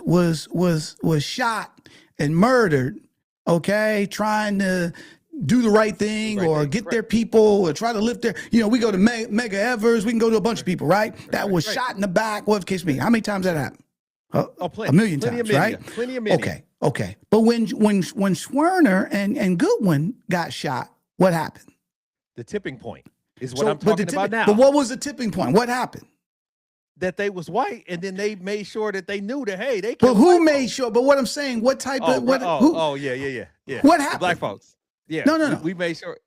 shot and murdered, okay, trying to do the right thing or get their people or try to lift their, we go to Mega Evers, we can go to a bunch of people, right? That was shot in the back, whatever the case may be. How many times that happened? Plenty. A million Plenty times, of right? media. Plenty of media. Okay. But when Schwerner and Goodwin got shot, what happened? The tipping point is what I'm talking about now. But what was the tipping point? What happened? That they was white, and then they made sure that they knew that, hey, they. But who made sure? But what I'm saying, what type of what? Yeah. What The happened? black folks. Yeah. No. We made sure.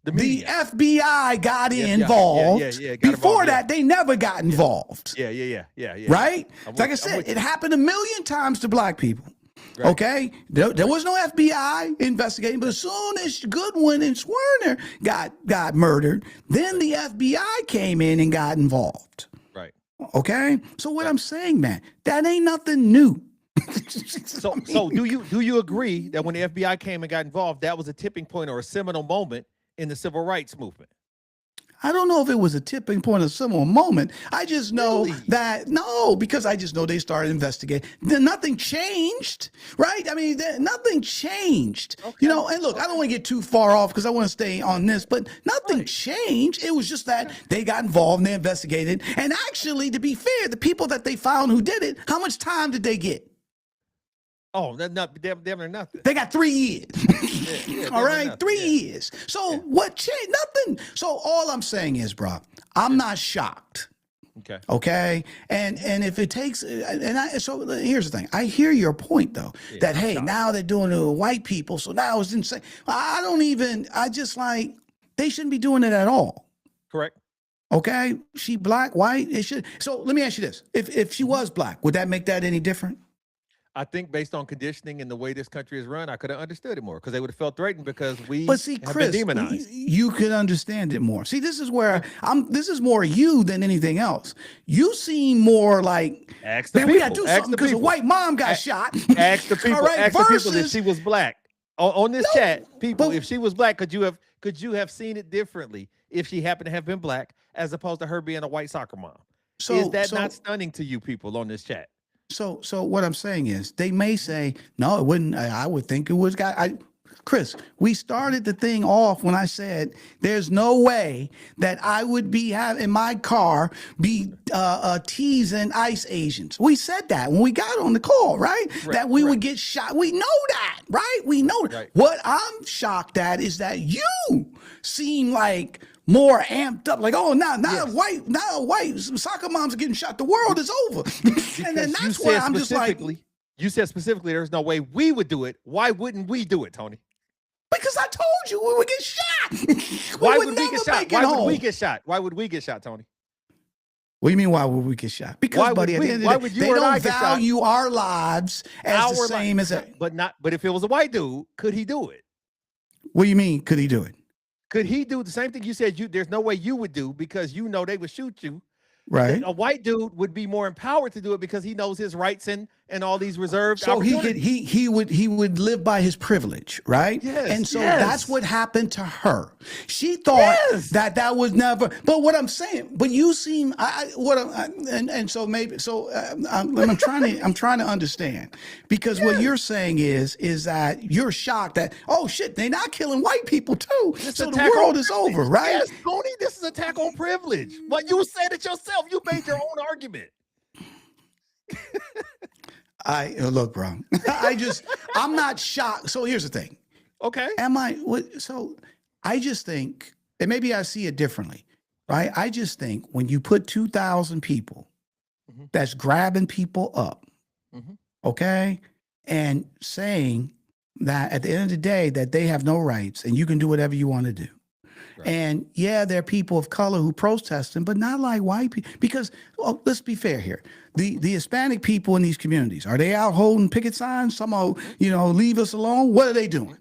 The The media. FBI got Yeah, involved. got Before involved, that, they never got involved. Yeah. Right? I'm Like I with said, you. it happened a million times to black people. Right. Okay? There was no FBI investigating, but as soon as Goodwin and Schwerner got murdered, then the FBI came in and got involved. Right. Okay? So what I'm saying, man, that ain't nothing new. So do you agree that when the FBI came and got involved, that was a tipping point or a seminal moment in the civil rights movement? I don't know if it was a tipping point or similar moment. I just know because I just know they started investigating. Then nothing changed, right? I mean, nothing changed. Okay. And look, I don't want to get too far off because I want to stay on this, but nothing changed. It was just that they got involved and they investigated. And actually, to be fair, the people that they found who did it, how much time did they get? Oh, damn near nothing. They got 3 years. All right, nothing. 3 years. So what changed? Nothing. So all I'm saying is, bro, I'm not shocked. Okay. Okay. And if it takes, so here's the thing. I hear your point though, that, hey, now they're doing it with white people. So now it's insane. I just like, they shouldn't be doing it at all. Correct. Okay. She black, white, it should. So let me ask you this. If she was black, would that make that any different? I think based on conditioning and the way this country is run, I could have understood it more because they would have felt threatened because we But see, have Chris, been demonized. you could understand it more. See, this is where this is more you than anything else. You seem more like, Ask the man, we got to people. do Ask something the because a people. white mom got shot. Ask the people. All right, ask the people if versus- she was black. On this chat, people, but- if she was black, could you have seen it differently if she happened to have been black as opposed to her being a white soccer mom? Is that not stunning to you people on this chat? So what I'm saying is they may say, no, it wouldn't. I would think it was Chris, we started the thing off when I said there's no way that I would be in my car be teasing ICE agents. We said that when we got on the call, right? That we would get shot. We know that, right? We know that. Right. What I'm shocked at is that you seem like more amped up, like, oh, now white soccer moms are getting shot. The world is over. And then that's why I'm just like, you said specifically there's no way we would do it. Why wouldn't we do it, Tony? because I told you we would get shot. Why would we get shot? Why would we get shot? Why would we get shot, Tony? What do you mean, why would we get shot? Because, Why would buddy, at we- the end why of the would day, you they and I don't get shot? value our lives as the Our same as But if it was a white dude, could he do it? What do you mean, could he do it? Could he do the same thing you said? There's no way you would do because you know they would shoot you. Right. A white dude would be more empowered to do it because he knows his rights and all these reserved So opportunities. he would live by his privilege, right? Yes, And so yes. that's what happened to her. She thought that was never. But what I'm saying, but you seem and so maybe so I'm trying to understand, because what you're saying is that you're shocked that, oh shit, they're not killing white people too. So the world is over, right? Yes, Tony, this is attack on privilege. But you said it yourself. You made your own argument. Look, bro. I'm not shocked. So here's the thing. Okay. I just think, and maybe I see it differently, right? I just think when you put 2,000 people that's grabbing people up, okay, and saying that at the end of the day that they have no rights and you can do whatever you want to do. Right. And yeah, there are people of color who protesting, but not like white people. Because let's be fair here. The Hispanic people in these communities, are they out holding picket signs? Somehow, leave us alone. What are they doing?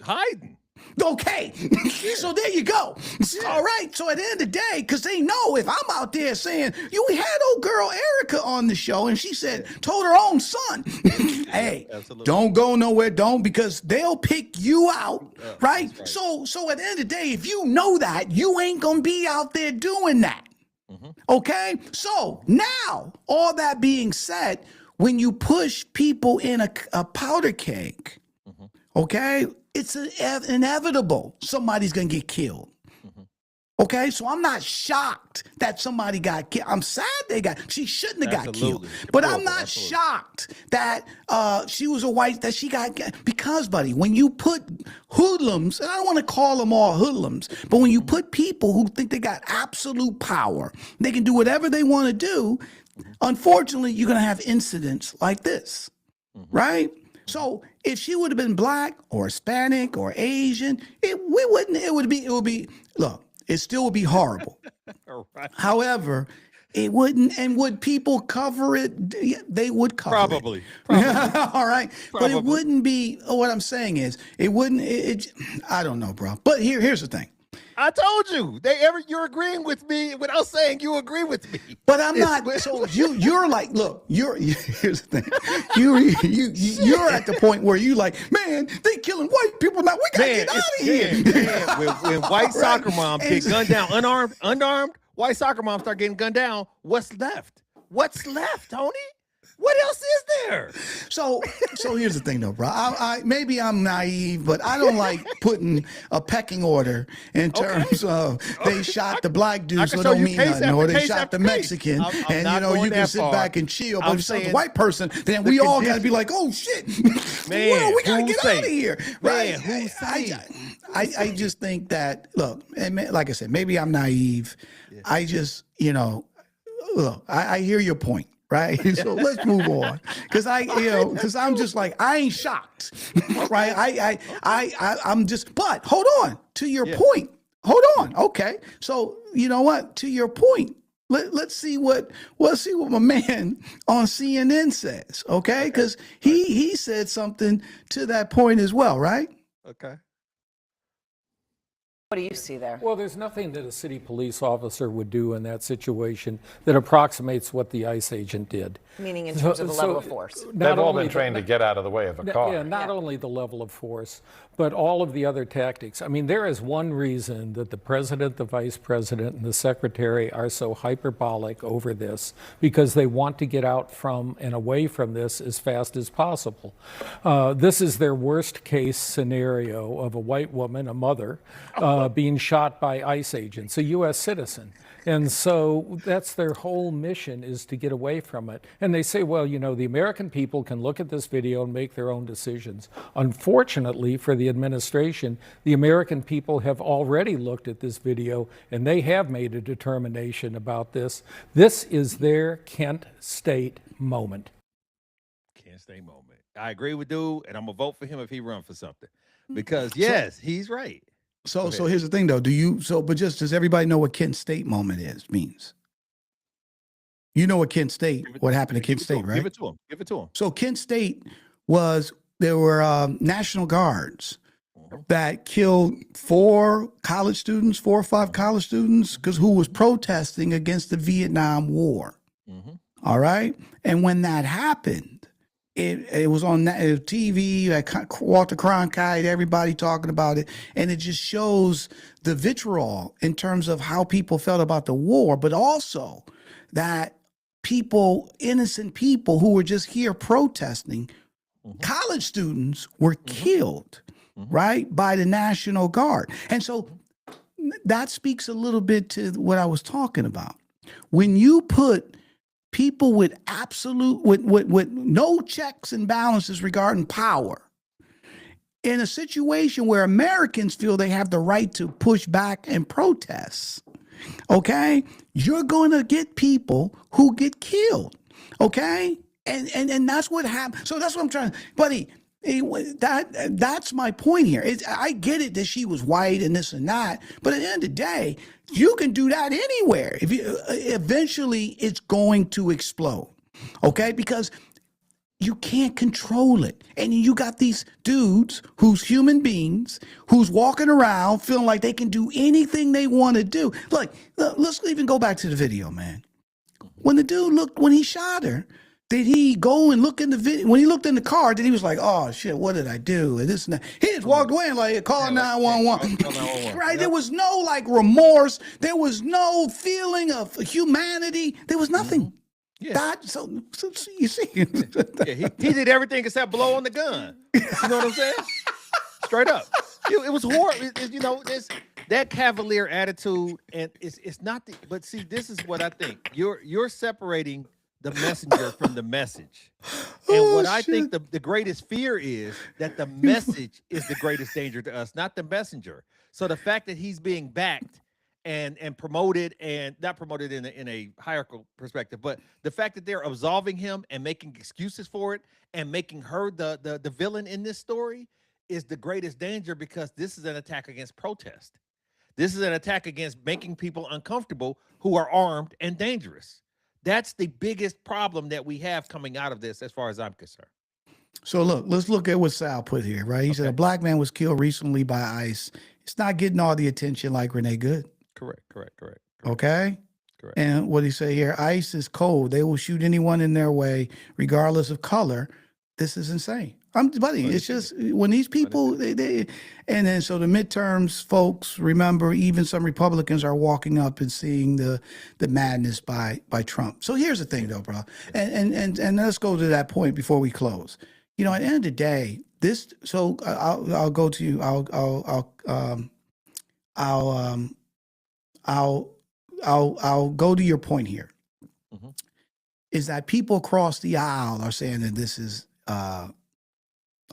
Hiding. Okay. So there you go. All right. So at the end of the day, because they know if I'm out there saying, we had old girl Erica on the show and she said, told her own son, hey, don't go nowhere, because they'll pick you out. Right? So at the end of the day, if you know that, you ain't going to be out there doing that. Okay, so now all that being said, when you push people in a powder keg, okay, it's inevitable somebody's gonna get killed. Okay, so I'm not shocked that somebody got killed. I'm sad she shouldn't have got killed. Absolutely. But I'm Deplorable, not absolutely. shocked that she was a white, that she got, because, buddy, when you put hoodlums, and I don't want to call them all hoodlums, but when you put people who think they got absolute power, they can do whatever they want to do, unfortunately, you're going to have incidents like this, right? So if she would have been black or Hispanic or Asian, it would be, look, it still would be horrible. All right. However, it wouldn't, and would people cover it? They would cover Probably. it. All right. But it Probably. wouldn't be, what I'm saying is, it wouldn't, I don't know, bro. But here's the thing. I told you. You're agreeing with me without saying you agree with me. But I'm not. So you're like, look, here's the thing. You're at the point where you like, man, they killing white people now. We gotta get out of here. Man, when white soccer moms And get gunned down, unarmed, white soccer moms start getting gunned down. What's left? What's left, Tony? What else is there? So here's the thing, though, bro. I maybe I'm naive, but I don't like putting a pecking order in terms of they shot the black dude, so it show don't you mean case nothing, after or they case shot after the case. Mexican, I'm and not going you can that sit far. back and chill. But I'm if it's a saying white person, then the we all got to condition- be like, oh shit, Man, well, we gotta who get say? out of here, right? Man, who say? I just think that, look, and like I said, maybe I'm naive. I just, look, I hear your point. Right. So let's move on. Because I'm just like, I ain't shocked. Right. I'm just, but hold on to your point. Hold on. Okay. So you know what? To your point, let's see what my man on CNN says. Okay. Because he said something to that point as well, right? Okay. What do you see there? Well, there's nothing that a city police officer would do in that situation that approximates what the ICE agent did. Meaning in terms of the level of force. Not They've all only been trained to get out of the way of a car. Yeah, not only the level of force, but all of the other tactics. I mean, there is one reason that the president, the vice president, and the secretary are so hyperbolic over this, because they want to get out from and away from this as fast as possible. This is their worst case scenario of a white woman, a mother, being shot by ICE agents, a U.S. citizen. And so that's their whole mission, is to get away from it. And they say, well, the American people can look at this video and make their own decisions. Unfortunately for the administration, the American people have already looked at this video and they have made a determination about this. This is their Kent State moment. Kent State moment. I agree with dude, and I'm gonna vote for him if he run for something. Because yes, he's right. So here's the thing, though. But just does everybody know what Kent State moment means? You know what Kent State, what happened to Kent State, right? Give it to him. Give it to him. So Kent State there were National Guards that killed 4 or 5 college students, who was protesting against the Vietnam War. All right. And when that happened, it was on TV, like Walter Cronkite, everybody talking about it. And it just shows the vitriol in terms of how people felt about the war, but also that innocent people who were just here protesting, college students were killed, right, by the National Guard. And so that speaks a little bit to what I was talking about. When you put people with with no checks and balances regarding power in a situation where Americans feel they have the right to push back and protest, okay, you're going to get people who get killed, okay? And that's what happened. So that's what I'm trying, buddy. That's my point here. I get it that she was white and this and that, but at the end of the day, you can do that anywhere. Eventually, it's going to explode, okay? Because you can't control it, and you got these dudes who's human beings who's walking around feeling like they can do anything they want to do. Look, let's even go back to the video, man. When the dude when he shot her, did he go and look in the video? When he looked in the car, then he was like, oh shit, what did I do? And this and that. He just walked away and like, call 911. Call 911. Right? Yep. There was no like remorse. There was no feeling of humanity. There was nothing. Yeah. That, so you see. Yeah, he did everything except blow on the gun. You know what I'm saying? Straight up. It was horrible. You know, it's that cavalier attitude, and it's not the. But see, this is what I think. You're separating the messenger from the message. And what I think the greatest fear is that the message is the greatest danger to us, not the messenger. So the fact that he's being backed and promoted, and not promoted in a hierarchical perspective, but the fact that they're absolving him and making excuses for it and making her the villain in this story is the greatest danger, because this is an attack against protest. This is an attack against making people uncomfortable who are armed and dangerous. That's the biggest problem that we have coming out of this, as far as I'm concerned. So look, let's look at what Sal put here, right? He said a black man was killed recently by ICE. It's not getting all the attention like Renee Good. Correct. Okay? Correct. And what he say here, ICE is cold. They will shoot anyone in their way, regardless of color. This is insane. Buddy, it's just when these people, and then so the midterms, folks, remember, even some Republicans are walking up and seeing the madness by Trump. So here's the thing, though, bro, and let's go to that point before we close. You know, at the end of the day, this. So I'll go to you. I'll go to your point here. Mm-hmm. Is that people across the aisle are saying that this is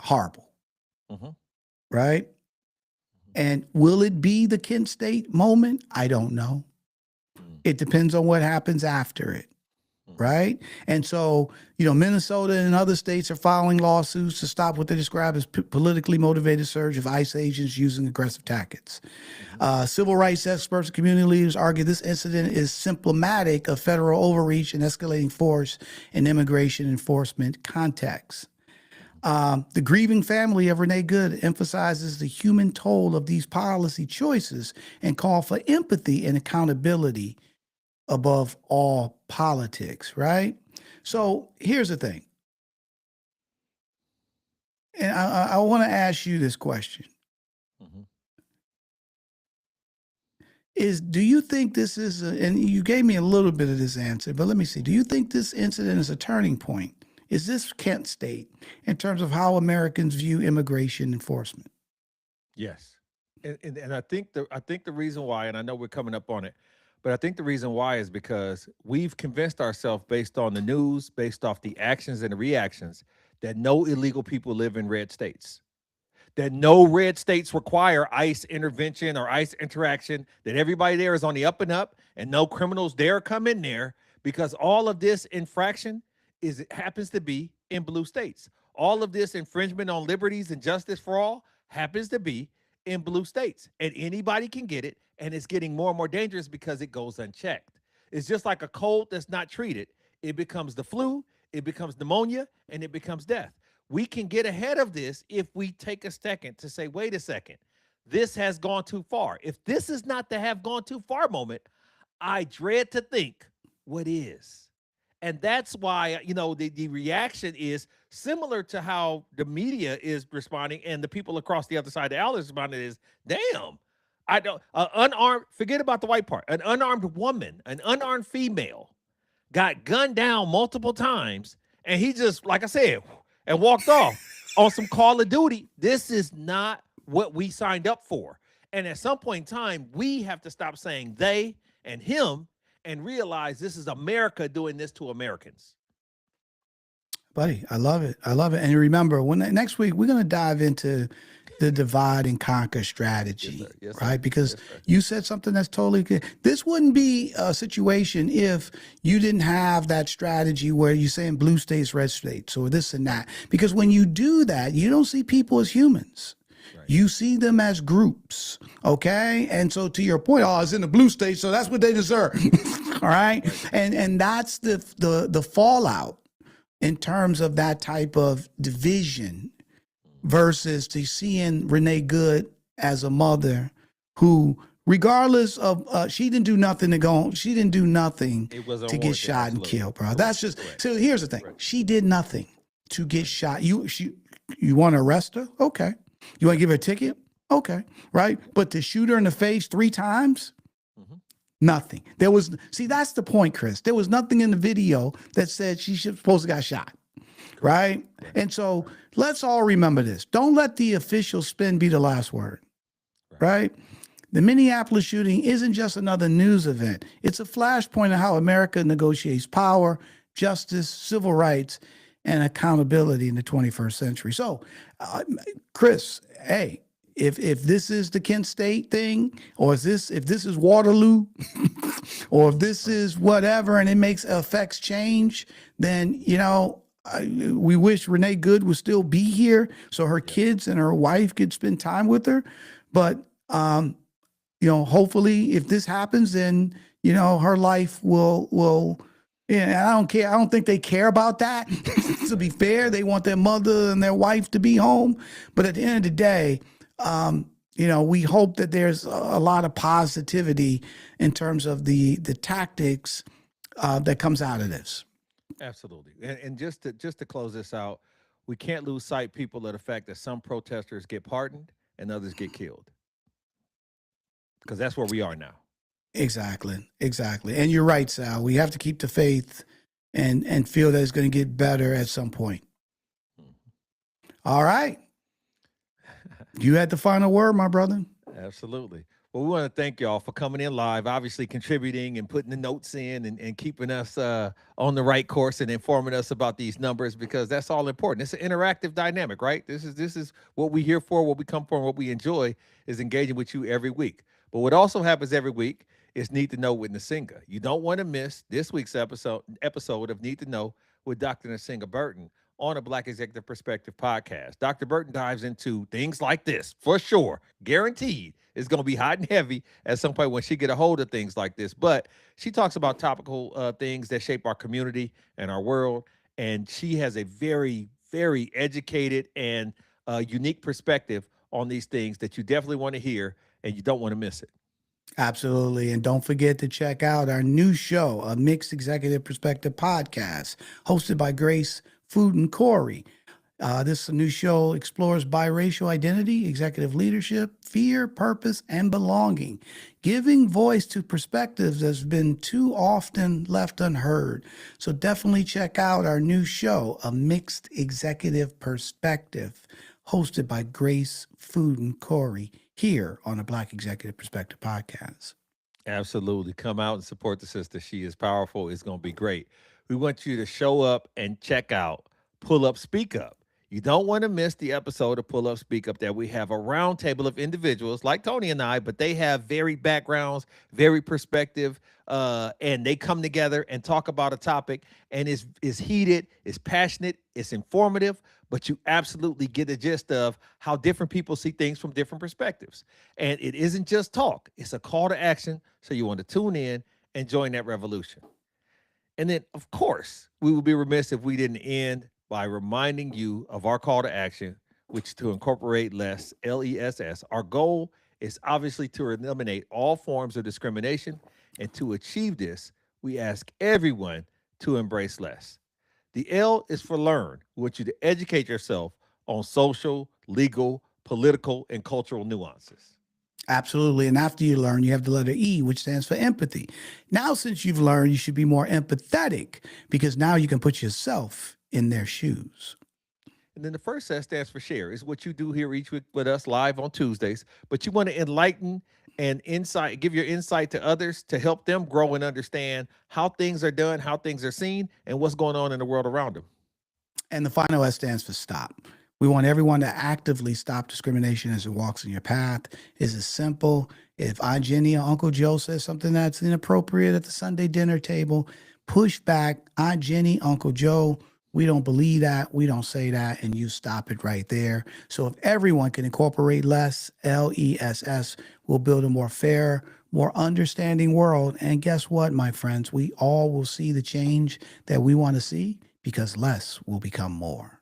horrible, right? And will it be the Kent State moment? I don't know. It depends on what happens after it, right? And so, you know, Minnesota and other states are filing lawsuits to stop what they describe as politically motivated surge of ICE agents using aggressive tactics. Civil rights experts and community leaders argue this incident is symptomatic of federal overreach and escalating force in immigration enforcement contexts. The grieving family of Renee Good emphasizes the human toll of these policy choices and call for empathy and accountability above all politics, right? So here's the thing. And I want to ask you this question. Do you think this is, and you gave me a little bit of this answer, but let me see. Do you think this incident is a turning point? Is this Kent State in terms of how Americans view immigration enforcement? Yes, and I think the reason why, and I know we're coming up on it, but I think the reason why is because we've convinced ourselves, based on the news, based off the actions and the reactions, that no illegal people live in red states, that no red states require ICE intervention or ICE interaction, that everybody there is on the up and up, and no criminals dare come in there, because all of this infraction happens to be in blue states. All of this infringement on liberties and justice for all happens to be in blue states, and anybody can get it, and it's getting more and more dangerous because it goes unchecked. It's just like a cold that's not treated. It becomes the flu, it becomes pneumonia, and it becomes death. We can get ahead of this if we take a second to say, wait a second, this has gone too far. If this is not the have gone too far moment, I dread to think what is. And that's why, you know, the reaction is similar to how the media is responding, and the people across the other side of the aisle is responding is, damn, I don't, unarmed, forget about the white part, an unarmed woman, an unarmed female got gunned down multiple times, and he just, like I said, and walked off on some Call of Duty. This is not what we signed up for. And at some point in time, we have to stop saying they and him and realize this is America doing this to Americans. Buddy, I love it. I love it. And remember, next week, we're going to dive into the divide and conquer strategy, Yes, right? sir. Because Yes, sir. you said something that's totally good. This wouldn't be a situation if you didn't have that strategy where you're saying blue states, red states, or this and that. Because when you do that, you don't see people as humans. You see them as groups, okay? And so to your point, oh, it's in the blue state, so that's what they deserve, all right? And that's the fallout in terms of that type of division versus to seeing Renee Good as a mother who regardless of she didn't do nothing to go. She didn't do nothing It was to get unwarranted, shot and absolutely. killed, bro. Correct, That's just correct. so. Here's the thing: she did nothing to get shot. You want to arrest her? Okay. You want to give her a ticket? Okay. Right. But to shoot her in the face 3 times. Nothing. There was, see, that's the point, Chris. There was nothing in the video that said she should supposed to got shot. Right. And so let's all remember this. Don't let the official spin be the last word. Right. The Minneapolis shooting isn't just another news event. It's a flashpoint of how America negotiates power, justice, civil rights, and accountability in the 21st century. So, Chris, hey, if this is the Kent State thing, or if this is Waterloo, or if this is whatever, and it affects change, then we wish Renee Good would still be here so her kids and her wife could spend time with her. But hopefully, if this happens, then her life will. Yeah, I don't care. I don't think they care about that. To be fair, they want their mother and their wife to be home. But at the end of the day, we hope that there's a lot of positivity in terms of the tactics that comes out of this. Absolutely. And just to close this out, we can't lose sight, people, of the fact that some protesters get pardoned and others get killed. Because that's where we are now. Exactly. And you're right, Sal. We have to keep the faith and feel that it's going to get better at some point. All right. You had the final word, my brother. Absolutely. Well, we want to thank y'all for coming in live, obviously contributing and putting the notes in and keeping us on the right course and informing us about these numbers, because that's all important. It's an interactive dynamic, right? This is what we're here for, what we come for, and what we enjoy is engaging with you every week. But what also happens every week is Need to Know with Nsinga. You don't want to miss this week's episode of Need to Know with Dr. Nsinga Burton on a Black Executive Perspective podcast. Dr. Burton dives into things like this, for sure, guaranteed. It's going to be hot and heavy at some point when she get a hold of things like this. But she talks about topical things that shape our community and our world. And she has a very, very educated and unique perspective on these things that you definitely want to hear, and you don't want to miss it. Absolutely. And don't forget to check out our new show, a Mixed Executive Perspective podcast, hosted by Grace Fuden Corey. This new show explores biracial identity, executive leadership, fear, purpose, and belonging, giving voice to perspectives that's been too often left unheard. So definitely check out our new show, A Mixed Executive Perspective, hosted by Grace Fuden Corey, here on the Black Executive Perspective podcast. Absolutely. Come out and support the sister. She is powerful. It's going to be great. We want you to show up and check out Pull Up, Speak Up. You don't want to miss the episode of Pull Up, Speak Up that we have a roundtable of individuals like Tony and I, but they have varied backgrounds, very perspective, and they come together and talk about a topic, and it's heated, it's passionate, it's informative, but you absolutely get the gist of how different people see things from different perspectives. And it isn't just talk, it's a call to action, so you want to tune in and join that revolution. And then, of course, we would be remiss if we didn't end by reminding you of our call to action, which is to incorporate less, LESS. Our goal is obviously to eliminate all forms of discrimination. And to achieve this, we ask everyone to embrace less. The L is for learn. We want you to educate yourself on social, legal, political, and cultural nuances. Absolutely. And after you learn, you have the letter E, which stands for empathy. Now, since you've learned, you should be more empathetic, because now you can put yourself in their shoes. And then the first S stands for share. It's what you do here each week with us live on Tuesdays. But you want to enlighten and give your insight to others to help them grow and understand how things are done, how things are seen, and what's going on in the world around them. And the final S stands for stop. We want everyone to actively stop discrimination as it walks in your path. It's as simple. If Aunt Jenny or Uncle Joe says something that's inappropriate at the Sunday dinner table, push back. Aunt Jenny, Uncle Joe, we don't believe that. We don't say that. And you stop it right there. So if everyone can incorporate less, LESS, we'll build a more fair, more understanding world. And guess what, my friends? We all will see the change that we want to see, because less will become more.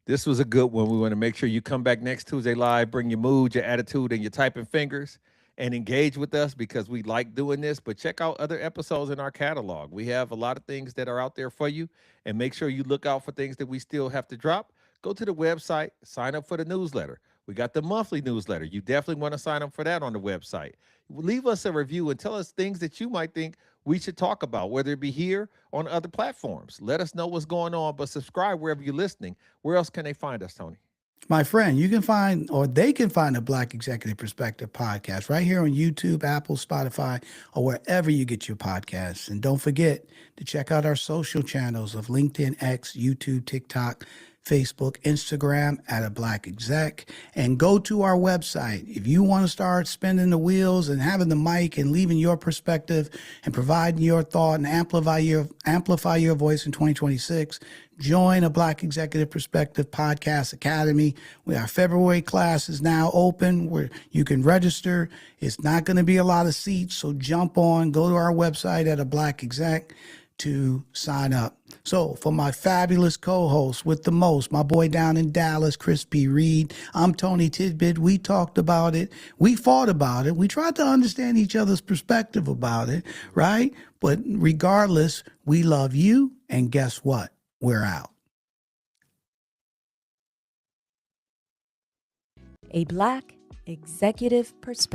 This was a good one. We want to make sure you come back next Tuesday live, bring your mood, your attitude, and your typing fingers. and engage with us because we like doing this. But check out other episodes in our catalog. We have a lot of things that are out there for you, and make sure you look out for things that we still have to drop. Go to the website, sign up for the newsletter. We got the monthly newsletter. You definitely want to sign up for that on the website. Leave us a review and tell us things that you might think we should talk about, whether it be here or on other platforms. Let us know what's going on, but subscribe wherever you're listening. Where else can they find us, Tony? My friend, you can find, or they can find, a Black Executive Perspective podcast right here on YouTube, Apple, Spotify, or wherever you get your podcasts. And don't forget to check out our social channels of LinkedIn, X, YouTube, TikTok, Facebook, Instagram at A Black Exec, and go to our website. If you want to start spinning the wheels and having the mic and leaving your perspective and providing your thought and amplify your voice in 2026, join A Black Executive Perspective Podcast Academy. Our February class is now open where you can register. It's not going to be a lot of seats, so jump on, go to our website at A Black Exec to sign up. So for my fabulous co-host with the most, my boy down in Dallas, Chris P. Reed, I'm Tony Tidbit. We talked about it. We fought about it. We tried to understand each other's perspective about it, right? But regardless, we love you. And guess what? We're out. A Black Executive Perspective.